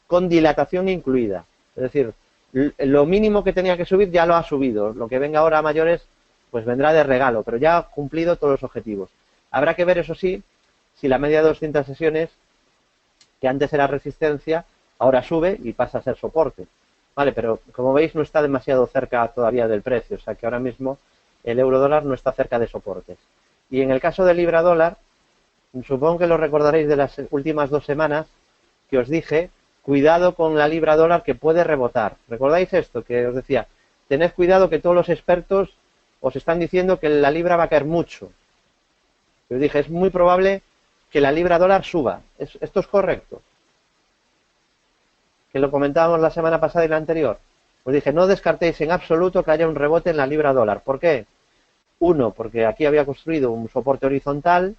con dilatación incluida. Es decir, lo mínimo que tenía que subir ya lo ha subido, lo que venga ahora a mayores pues vendrá de regalo, pero ya ha cumplido todos los objetivos. Habrá que ver, eso sí, si la media de 200 sesiones, que antes era resistencia, ahora sube y pasa a ser soporte. Vale, pero como veis no está demasiado cerca todavía del precio, o sea que ahora mismo el euro dólar no está cerca de soportes. Y en el caso del libra dólar, supongo que lo recordaréis de las últimas 2 semanas que os dije, cuidado con la libra dólar que puede rebotar. ¿Recordáis esto? Que os decía, tened cuidado que todos los expertos os están diciendo que la libra va a caer mucho. Yo dije, es muy probable que la libra dólar suba. ¿Esto es correcto? Que lo comentábamos la semana pasada y la anterior. Os dije, no descartéis en absoluto que haya un rebote en la libra dólar. ¿Por qué? Uno, porque aquí había construido un soporte horizontal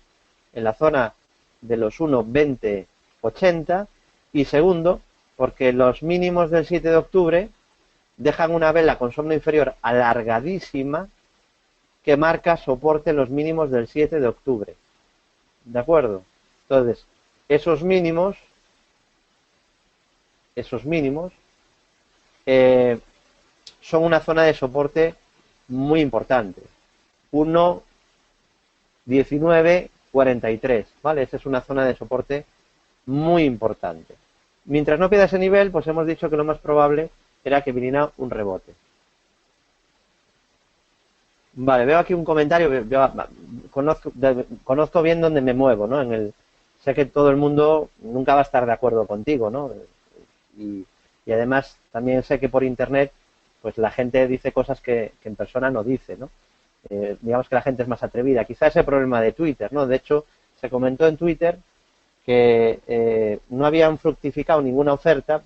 en la zona de los 1,2080. Y segundo, porque los mínimos del 7 de octubre dejan una vela con sombra inferior alargadísima que marca soporte en los mínimos del 7 de octubre. ¿De acuerdo? Entonces, esos mínimos son una zona de soporte muy importante. 1,1943, ¿vale? Esa es una zona de soporte muy importante. Mientras no pierda ese nivel, pues hemos dicho que lo más probable era que viniera un rebote. Vale, veo aquí un comentario, yo conozco bien dónde me muevo, ¿no? Sé que todo el mundo nunca va a estar de acuerdo contigo, ¿no? Y además también sé que por internet pues la gente dice cosas que en persona no dice, ¿no? Digamos que la gente es más atrevida. Quizá es el problema de Twitter, ¿no? De hecho, se comentó en Twitter que no habían fructificado ninguna oferta,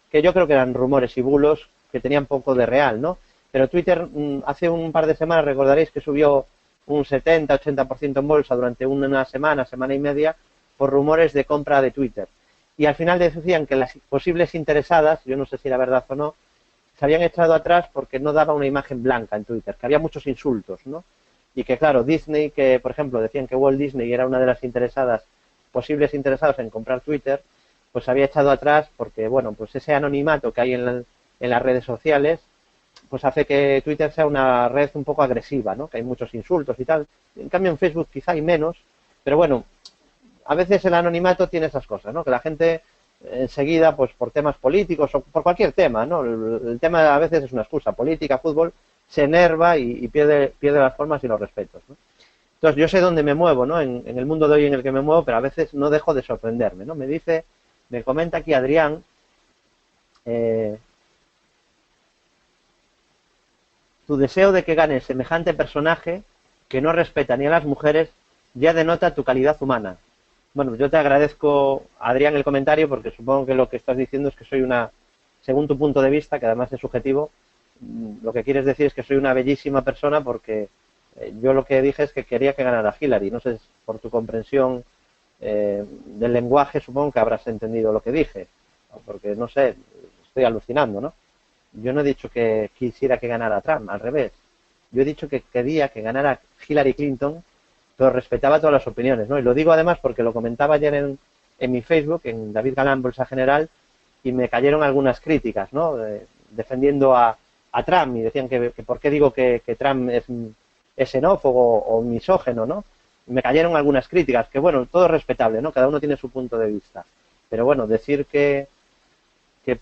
que yo creo que eran rumores y bulos que tenían poco de real, ¿no? Pero Twitter hace un par de semanas recordaréis que subió un 70-80% en bolsa durante una semana y media por rumores de compra de Twitter. Y al final decían que las posibles interesadas, yo no sé si era verdad o no, se habían echado atrás porque no daba una imagen blanca en Twitter, que había muchos insultos, ¿no? Y que claro, Disney, que por ejemplo decían que Walt Disney era una de las posibles interesados en comprar Twitter, pues se había echado atrás porque, bueno, pues ese anonimato que hay en las redes sociales, pues hace que Twitter sea una red un poco agresiva, ¿no? Que hay muchos insultos y tal. En cambio en Facebook quizá hay menos, pero bueno, a veces el anonimato tiene esas cosas, ¿no? Que la gente enseguida, pues por temas políticos o por cualquier tema, ¿no? El tema a veces es una excusa, política, fútbol, se enerva y pierde las formas y los respetos, ¿no? Entonces yo sé dónde me muevo, ¿no? En el mundo de hoy en el que me muevo, pero a veces no dejo de sorprenderme, ¿no? Me comenta aquí Adrián, Tu deseo de que gane semejante personaje que no respeta ni a las mujeres ya denota tu calidad humana. Bueno, yo te agradezco, Adrián, el comentario, porque supongo que lo que estás diciendo es que soy una, según tu punto de vista, que además es subjetivo, lo que quieres decir es que soy una bellísima persona porque yo lo que dije es que quería que ganara Hillary. No sé, por tu comprensión del lenguaje, supongo que habrás entendido lo que dije, porque no sé, estoy alucinando, ¿no? Yo no he dicho que quisiera que ganara Trump, al revés. Yo he dicho que quería que ganara Hillary Clinton, pero respetaba todas las opiniones, ¿no? Y lo digo además porque lo comentaba ayer en mi Facebook, en David Galán, Bolsa General, y me cayeron algunas críticas, ¿no? Defendiendo a Trump, y decían que por qué digo que Trump es xenófobo o misógeno, ¿no? Y me cayeron algunas críticas, que bueno, todo es respetable, ¿no? Cada uno tiene su punto de vista. Pero bueno, decir que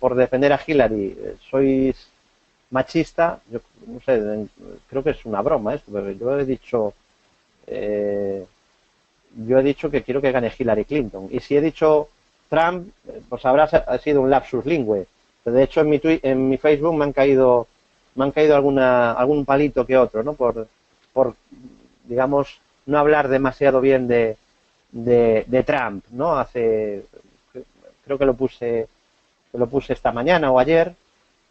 por defender a Hillary sois machista, yo no sé, creo que es una broma esto, pero yo he dicho que quiero que gane Hillary Clinton. Y si he dicho Trump, pues ha sido un lapsus lingüe. De hecho, en mi Facebook me han caído algún palito que otro, ¿no? Por digamos, no hablar demasiado bien de Trump, ¿no? Creo que lo puse esta mañana o ayer,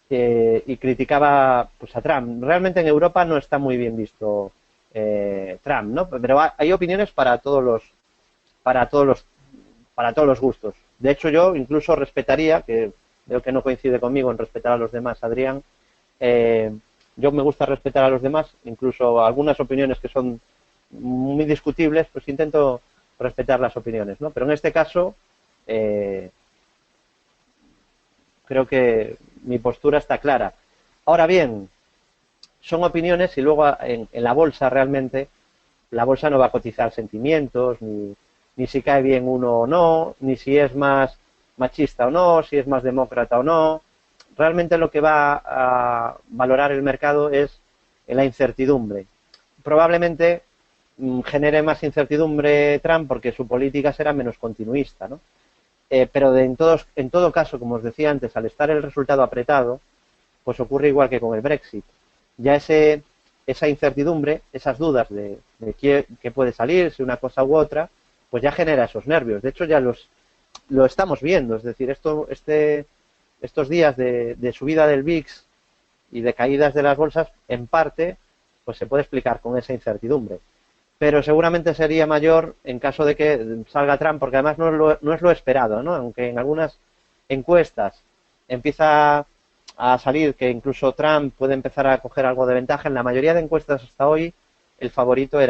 y criticaba pues a Trump. Realmente en Europa no está muy bien visto Trump, ¿no? Pero hay opiniones para todos los gustos. De hecho, yo incluso respetaría, que veo que no coincide conmigo en respetar a los demás, Adrián, yo me gusta respetar a los demás, incluso algunas opiniones que son muy discutibles, pues intento respetar las opiniones, ¿no? Pero en este caso, creo que mi postura está clara. Ahora bien, son opiniones y luego en la bolsa realmente, la bolsa no va a cotizar sentimientos, ni si cae bien uno o no, ni si es más machista o no, si es más demócrata o no. Realmente lo que va a valorar el mercado es la incertidumbre. Probablemente genere más incertidumbre Trump porque su política será menos continuista, ¿no? Pero en todo caso, como os decía antes, al estar el resultado apretado, pues ocurre igual que con el Brexit. Ya esa incertidumbre, esas dudas de qué puede salir, si una cosa u otra, pues ya genera esos nervios. De hecho, ya lo estamos viendo. Es decir, estos días de subida del VIX y de caídas de las bolsas, en parte, pues se puede explicar con esa incertidumbre. Pero seguramente sería mayor en caso de que salga Trump, porque además no es lo esperado, ¿no? Aunque en algunas encuestas empieza a salir que incluso Trump puede empezar a coger algo de ventaja, en la mayoría de encuestas hasta hoy la favorita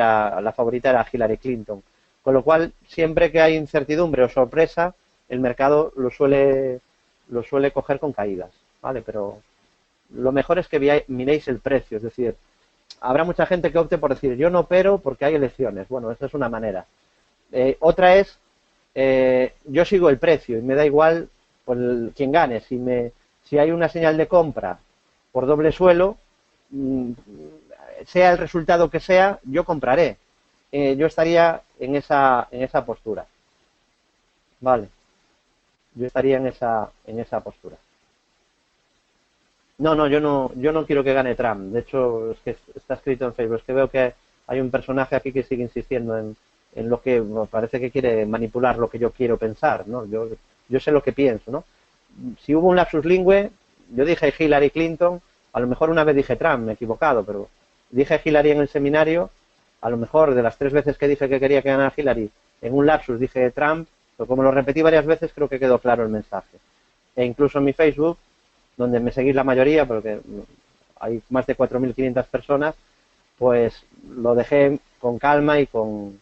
era Hillary Clinton. Con lo cual, siempre que hay incertidumbre o sorpresa, el mercado lo suele coger con caídas, ¿vale? Pero lo mejor es que miréis el precio, es decir, habrá mucha gente que opte por decir, yo no opero porque hay elecciones. Bueno, esa es una manera. Otra es, yo sigo el precio y me da igual pues, quién gane. Si hay una señal de compra por doble suelo, sea el resultado que sea, yo compraré. Yo estaría en esa postura. Vale. Yo estaría en esa postura. No, yo no quiero que gane Trump. De hecho, es que está escrito en Facebook. Es que veo que hay un personaje aquí que sigue insistiendo en lo que parece que quiere manipular lo que yo quiero pensar, ¿no? Yo sé lo que pienso, ¿no? Si hubo un lapsus lingüe, yo dije Hillary Clinton, a lo mejor una vez dije Trump, me he equivocado, pero dije Hillary en el seminario, a lo mejor de las 3 veces que dije que quería que ganara Hillary, en un lapsus dije Trump, pero como lo repetí varias veces, creo que quedó claro el mensaje. E incluso en mi Facebook, donde me seguís la mayoría, porque hay más de 4.500 personas, pues lo dejé con calma y con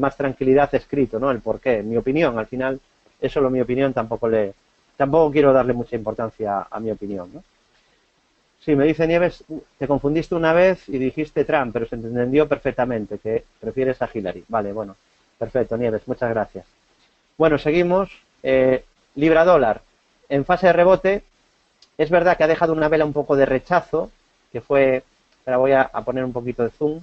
más tranquilidad escrito, ¿no? El porqué, mi opinión, al final, es solo mi opinión, tampoco quiero darle mucha importancia a mi opinión, ¿no? Sí, me dice Nieves, te confundiste una vez y dijiste Trump, pero se entendió perfectamente que prefieres a Hillary. Vale, bueno, perfecto, Nieves, muchas gracias. Bueno, seguimos. Libra dólar, en fase de rebote, es verdad que ha dejado una vela un poco de rechazo, que fue, ahora voy a poner un poquito de zoom,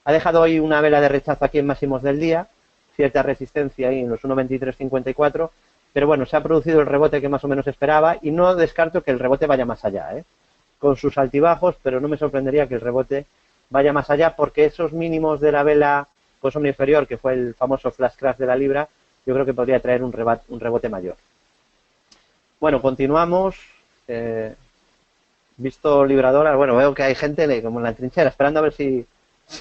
ha dejado hoy una vela de rechazo aquí en máximos del día, cierta resistencia ahí en los 1.2354, pero bueno, se ha producido el rebote que más o menos esperaba y no descarto que el rebote vaya más allá, ¿eh? con sus altibajos, pero no me sorprendería que el rebote vaya más allá, porque esos mínimos de la vela con sombra inferior, que fue el famoso flash crash de la libra, yo creo que podría traer un rebote mayor. Bueno, continuamos. Visto Libradora, bueno, veo que hay gente como en la trinchera, esperando a ver si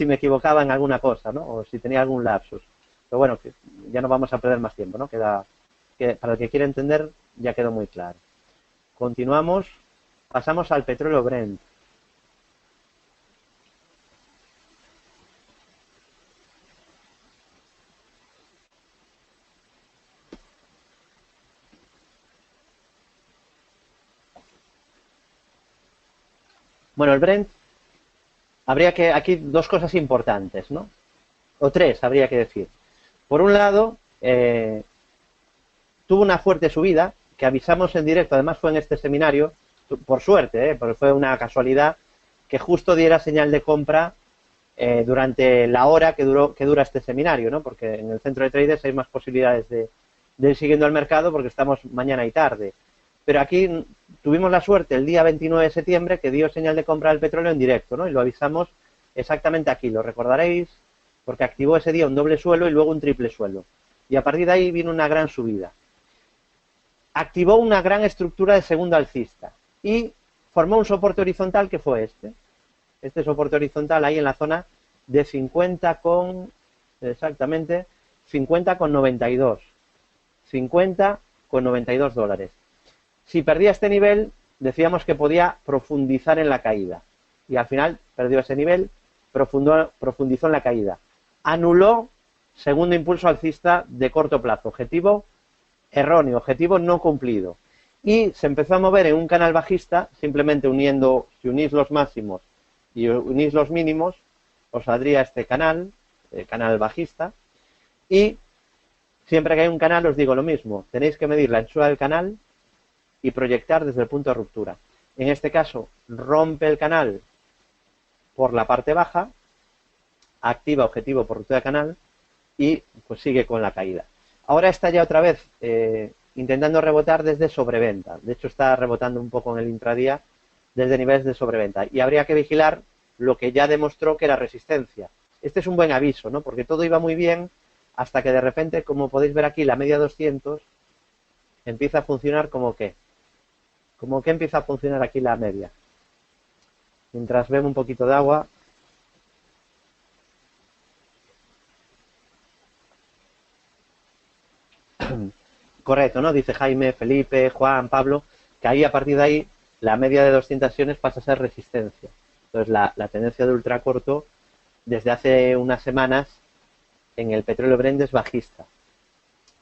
me equivocaba en alguna cosa, ¿no? O si tenía algún lapsus. Pero bueno, que ya no vamos a perder más tiempo, ¿no? Para el que quiera entender, ya quedó muy claro. Continuamos. Pasamos al petróleo Brent. Bueno, el Brent, aquí dos cosas importantes, ¿no? O tres, habría que decir. Por un lado, tuvo una fuerte subida, que avisamos en directo, además fue en este seminario, por suerte, porque fue una casualidad, que justo diera señal de compra durante la hora que dura este seminario, ¿no? Porque en el centro de traders hay más posibilidades de ir siguiendo el mercado porque estamos mañana y tarde. Pero aquí tuvimos la suerte el día 29 de septiembre que dio señal de compra del petróleo en directo, ¿no? Y lo avisamos exactamente aquí, lo recordaréis, porque activó ese día un doble suelo y luego un triple suelo. Y a partir de ahí vino una gran subida. Activó una gran estructura de segundo alcista y formó un soporte horizontal que fue este soporte horizontal ahí en la zona de 50,92 $50,92. Si perdía este nivel, decíamos que podía profundizar en la caída y al final perdió ese nivel, profundizó en la caída, anuló segundo impulso alcista de corto plazo, objetivo erróneo, objetivo no cumplido, y se empezó a mover en un canal bajista, simplemente si unís los máximos y unís los mínimos, os saldría este canal, el canal bajista, y siempre que hay un canal os digo lo mismo, tenéis que medir la anchura del canal y proyectar desde el punto de ruptura. En este caso, rompe el canal por la parte baja, activa objetivo por ruptura de canal y pues sigue con la caída. Ahora está ya otra vez intentando rebotar desde sobreventa. De hecho, está rebotando un poco en el intradía desde niveles de sobreventa. Y habría que vigilar lo que ya demostró que era resistencia. Este es un buen aviso, ¿no? Porque todo iba muy bien hasta que de repente, como podéis ver aquí, la media 200 empieza a funcionar como que. Como que empieza a funcionar aquí la media. Mientras bebo un poquito de agua. Correcto, ¿no? Dice Jaime, Felipe, Juan, Pablo, que ahí a partir de ahí la media de 200 sesiones pasa a ser resistencia. Entonces la tendencia de ultracorto desde hace unas semanas en el petróleo Brent es bajista.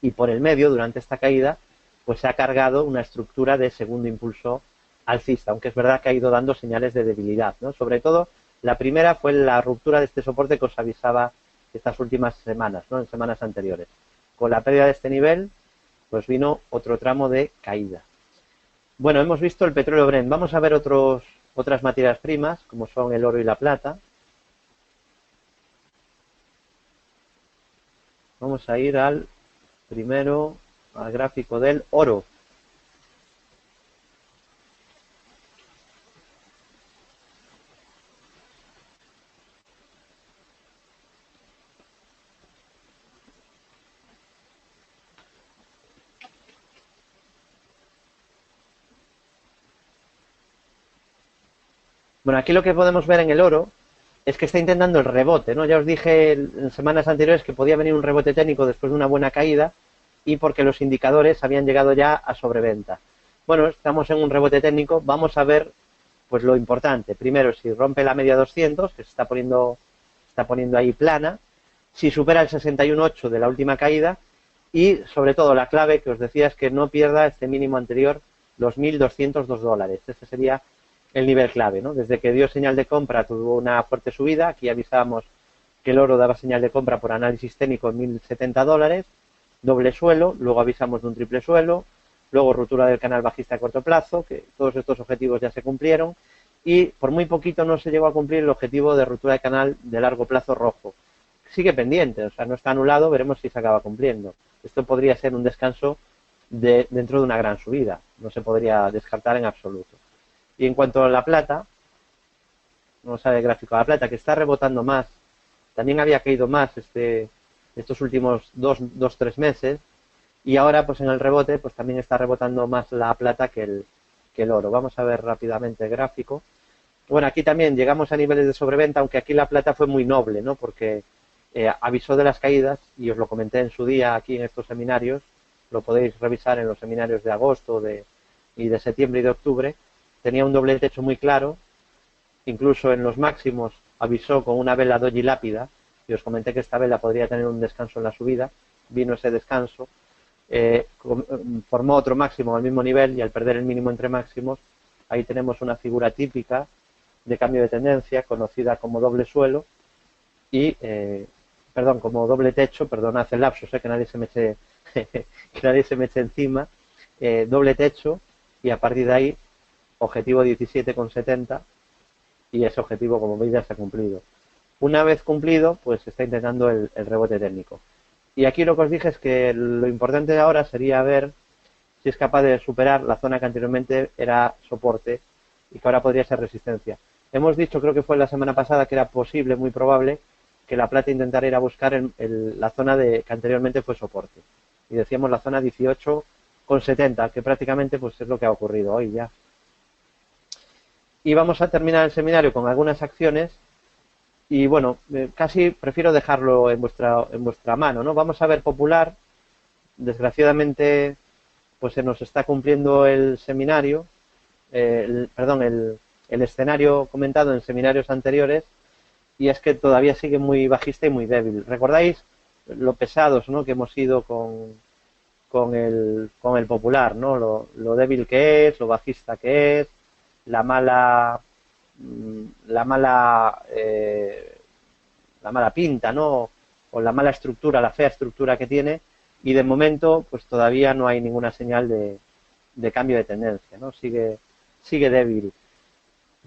Y por el medio, durante esta caída, pues se ha cargado una estructura de segundo impulso alcista, aunque es verdad que ha ido dando señales de debilidad, ¿no? Sobre todo, la primera fue la ruptura de este soporte que os avisaba estas últimas semanas, ¿no? En semanas anteriores. Con la pérdida de este nivel, pues vino otro tramo de caída. Bueno, hemos visto el petróleo Brent. Vamos a ver otras materias primas, como son el oro y la plata. Vamos a ir al gráfico del oro. Bueno, aquí lo que podemos ver en el oro es que está intentando el rebote, ¿no? Ya os dije en semanas anteriores que podía venir un rebote técnico después de una buena caída y porque los indicadores habían llegado ya a sobreventa. Bueno, estamos en un rebote técnico, vamos a ver pues lo importante. Primero, si rompe la media 200, que se está poniendo ahí plana, si supera el 61.8 de la última caída y, sobre todo, la clave que os decía es que no pierda este mínimo anterior, los $1.202. Este sería el nivel clave, ¿no? Desde que dio señal de compra tuvo una fuerte subida, aquí avisábamos que el oro daba señal de compra por análisis técnico en $1.070, doble suelo, luego avisamos de un triple suelo, luego ruptura del canal bajista a corto plazo, que todos estos objetivos ya se cumplieron, y por muy poquito no se llegó a cumplir el objetivo de ruptura de canal de largo plazo rojo. Sigue pendiente, o sea, no está anulado, veremos si se acaba cumpliendo. Esto podría ser un descanso dentro de una gran subida, no se podría descartar en absoluto. Y en cuanto a la plata, no sale el gráfico, la plata que está rebotando más, también había caído más estos últimos dos, 3 meses, y ahora pues en el rebote pues también está rebotando más la plata que el oro. Vamos a ver rápidamente el gráfico. Bueno, aquí también llegamos a niveles de sobreventa, aunque aquí la plata fue muy noble, ¿no? Porque avisó de las caídas, y os lo comenté en su día aquí en estos seminarios, lo podéis revisar en los seminarios de agosto y de septiembre y de octubre. Tenía un doble techo muy claro, incluso en los máximos avisó con una vela doji lápida, y os comenté que esta vela podría tener un descanso en la subida. Vino ese descanso, formó otro máximo al mismo nivel, y al perder el mínimo entre máximos, ahí tenemos una figura típica de cambio de tendencia, conocida como doble suelo, y, perdón, como doble techo, perdonad el lapsus, que nadie se me eche, que nadie se me eche encima, doble techo, y a partir de ahí, objetivo 17,70, y ese objetivo, como veis, ya se ha cumplido. Una vez cumplido, pues se está intentando el rebote técnico. Y aquí lo que os dije es que lo importante ahora sería ver si es capaz de superar la zona que anteriormente era soporte y que ahora podría ser resistencia. Hemos dicho, creo que fue la semana pasada, que era posible, muy probable, que la plata intentara ir a buscar la zona que anteriormente fue soporte. Y decíamos la zona 18,70, que prácticamente pues es lo que ha ocurrido hoy ya. Y vamos a terminar el seminario con algunas acciones. Y bueno, casi prefiero dejarlo en vuestra mano, ¿no? Vamos a ver Popular. Desgraciadamente, pues se nos está cumpliendo el seminario, perdón, el escenario comentado en seminarios anteriores, y es que todavía sigue muy bajista y muy débil. ¿Recordáis lo pesados, ¿no?, que hemos ido con el Popular, ¿no? Lo débil que es, lo bajista que es, la mala pinta, ¿no?, o la mala estructura, la fea estructura que tiene, y de momento pues todavía no hay ninguna señal de cambio de tendencia, ¿no? Sigue débil.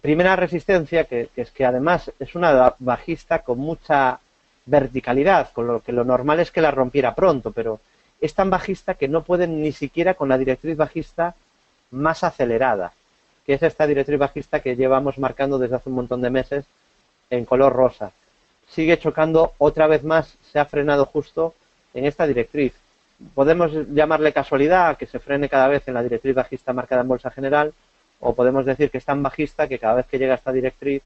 Primera resistencia, que es que además es una bajista con mucha verticalidad, con lo que lo normal es que la rompiera pronto, pero es tan bajista que no pueden ni siquiera con la directriz bajista más acelerada, que es esta directriz bajista que llevamos marcando desde hace un montón de meses en color rosa. Sigue chocando otra vez más, se ha frenado justo en esta directriz. Podemos llamarle casualidad que se frene cada vez en la directriz bajista marcada en bolsa general, o podemos decir que es tan bajista que cada vez que llega a esta directriz,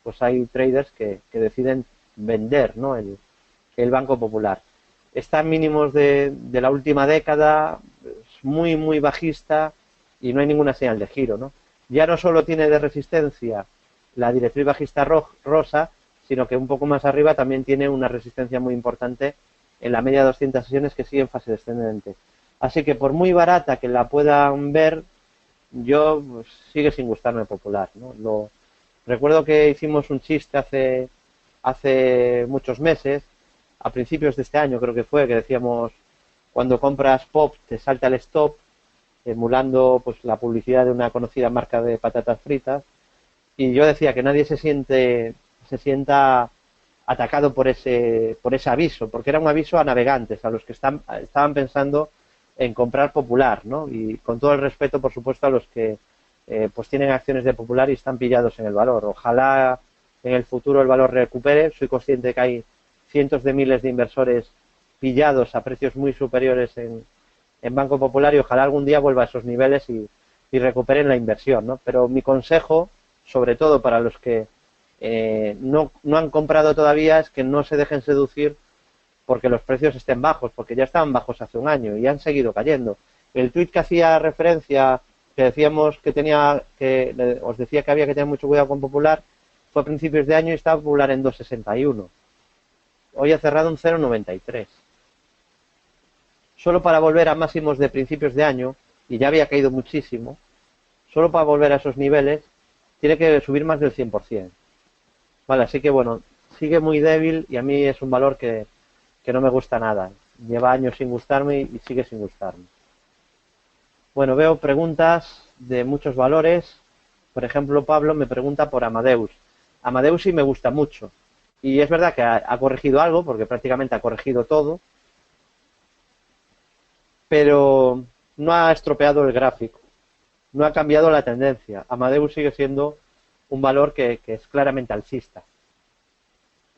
pues hay traders que deciden vender, ¿no?, el Banco Popular. Está en mínimos de la última década, es muy, muy bajista, y no hay ninguna señal de giro, ¿no? Ya no solo tiene de resistencia la directriz bajista rosa, sino que un poco más arriba también tiene una resistencia muy importante en la media de 200 sesiones, que sigue en fase descendente. Así que por muy barata que la puedan ver, yo pues, sigue sin gustarme Popular, ¿no? Recuerdo que hicimos un chiste hace muchos meses, a principios de este año creo que fue, que decíamos, cuando compras Pop te salta el stop, emulando pues la publicidad de una conocida marca de patatas fritas, y yo decía que nadie se sienta atacado por ese aviso, porque era un aviso a navegantes, a los que estaban pensando en comprar Popular, ¿no? Y con todo el respeto, por supuesto, a los que pues tienen acciones de Popular y están pillados en el valor. Ojalá en el futuro el valor recupere. Soy consciente que hay cientos de miles de inversores pillados a precios muy superiores en Banco Popular, y ojalá algún día vuelva a esos niveles y recuperen la inversión, ¿no? Pero mi consejo, sobre todo para los que no han comprado todavía, es que no se dejen seducir porque los precios estén bajos, porque ya estaban bajos hace un año y han seguido cayendo. El tuit que hacía referencia, que decíamos os decía que había que tener mucho cuidado con Popular, fue a principios de año y estaba Popular en 2,61. Hoy ha cerrado un 0,93. Solo para volver a máximos de principios de año, y ya había caído muchísimo, solo para volver a esos niveles, tiene que subir más del 100%. Vale, así que bueno, sigue muy débil, y a mí es un valor que no me gusta nada. Lleva años sin gustarme y sigue sin gustarme. Bueno, veo preguntas de muchos valores. Por ejemplo, Pablo me pregunta por Amadeus. Amadeus sí me gusta mucho. Y es verdad que ha corregido algo, porque prácticamente ha corregido todo, pero no ha estropeado el gráfico. no ha cambiado la tendencia. Amadeus sigue siendo un valor que es claramente alcista.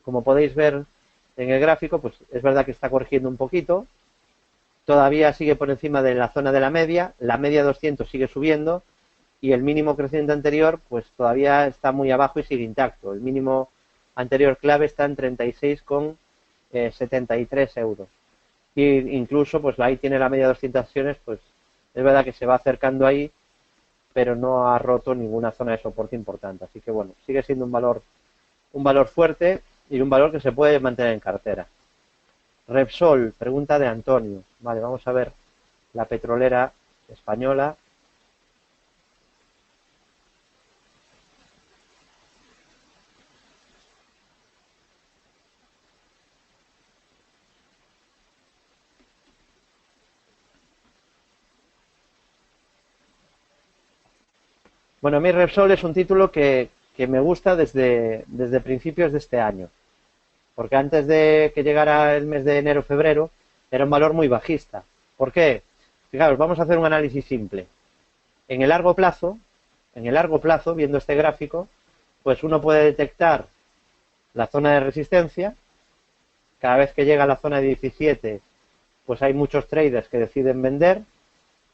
Como podéis ver en el gráfico, pues es verdad que está corrigiendo un poquito, todavía sigue por encima de la zona de la media 200 sigue subiendo y el mínimo creciente anterior pues todavía está muy abajo y sigue intacto. El mínimo anterior clave está en 36,73 euros. Y incluso pues ahí tiene la media 200 acciones, pues es verdad que se va acercando ahí, pero no ha roto ninguna zona de soporte importante. Así que bueno, sigue siendo un valor fuerte y un valor que se puede mantener en cartera. Repsol, pregunta de Antonio. Vale, vamos a ver la petrolera española. Bueno, a mí Repsol es un título que me gusta desde principios de este año, porque antes de que llegara el mes de enero-febrero era un valor muy bajista. ¿Por qué? Fijaros, vamos a hacer un análisis simple. En el largo plazo, viendo este gráfico, pues uno puede detectar la zona de resistencia. Cada vez que llega a la zona de 17, pues hay muchos traders que deciden vender.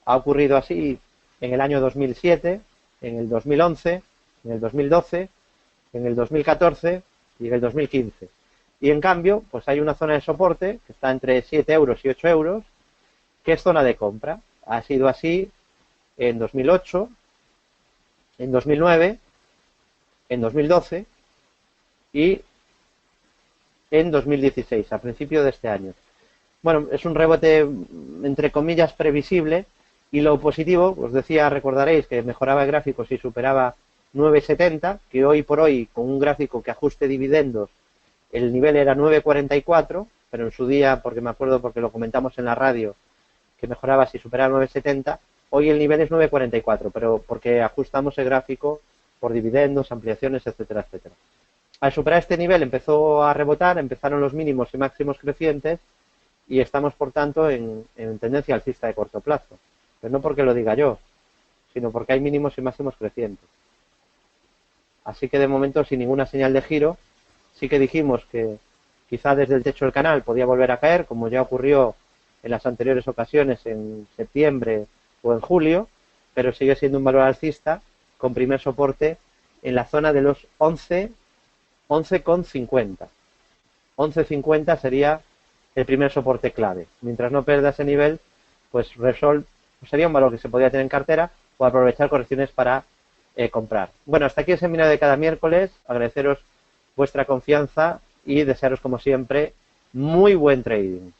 Ha ocurrido así en el año 2007, en el 2011, en el 2012, en el 2014 y en el 2015. Y en cambio, pues hay una zona de soporte que está entre 7 euros y 8 euros, que es zona de compra. Ha sido así en 2008, en 2009, en 2012 y en 2016, a principio de este año. Bueno, es un rebote entre comillas previsible y lo positivo, os decía, recordaréis que mejoraba el gráfico si superaba 9,70, que hoy por hoy con un gráfico que ajuste dividendos el nivel era 9,44, pero en su día, porque me acuerdo porque lo comentamos en la radio, que mejoraba si superaba 9,70, hoy el nivel es 9,44, pero porque ajustamos el gráfico por dividendos, ampliaciones, etcétera, etcétera. Al superar este nivel empezó a rebotar, empezaron los mínimos y máximos crecientes y estamos, por tanto, en tendencia alcista de corto plazo. Pero no porque lo diga yo, sino porque hay mínimos y máximos crecientes. Así que de momento, sin ninguna señal de giro, sí que dijimos que quizá desde el techo del canal podía volver a caer, como ya ocurrió en las anteriores ocasiones en septiembre o en julio, pero sigue siendo un valor alcista con primer soporte en la zona de los 11,50. 11,50 sería el primer soporte clave. Mientras no pierda ese nivel, pues Repsol sería un valor que se podría tener en cartera o aprovechar correcciones para comprar. Bueno, hasta aquí el seminario de cada miércoles. Agradeceros vuestra confianza y desearos, como siempre, muy buen trading.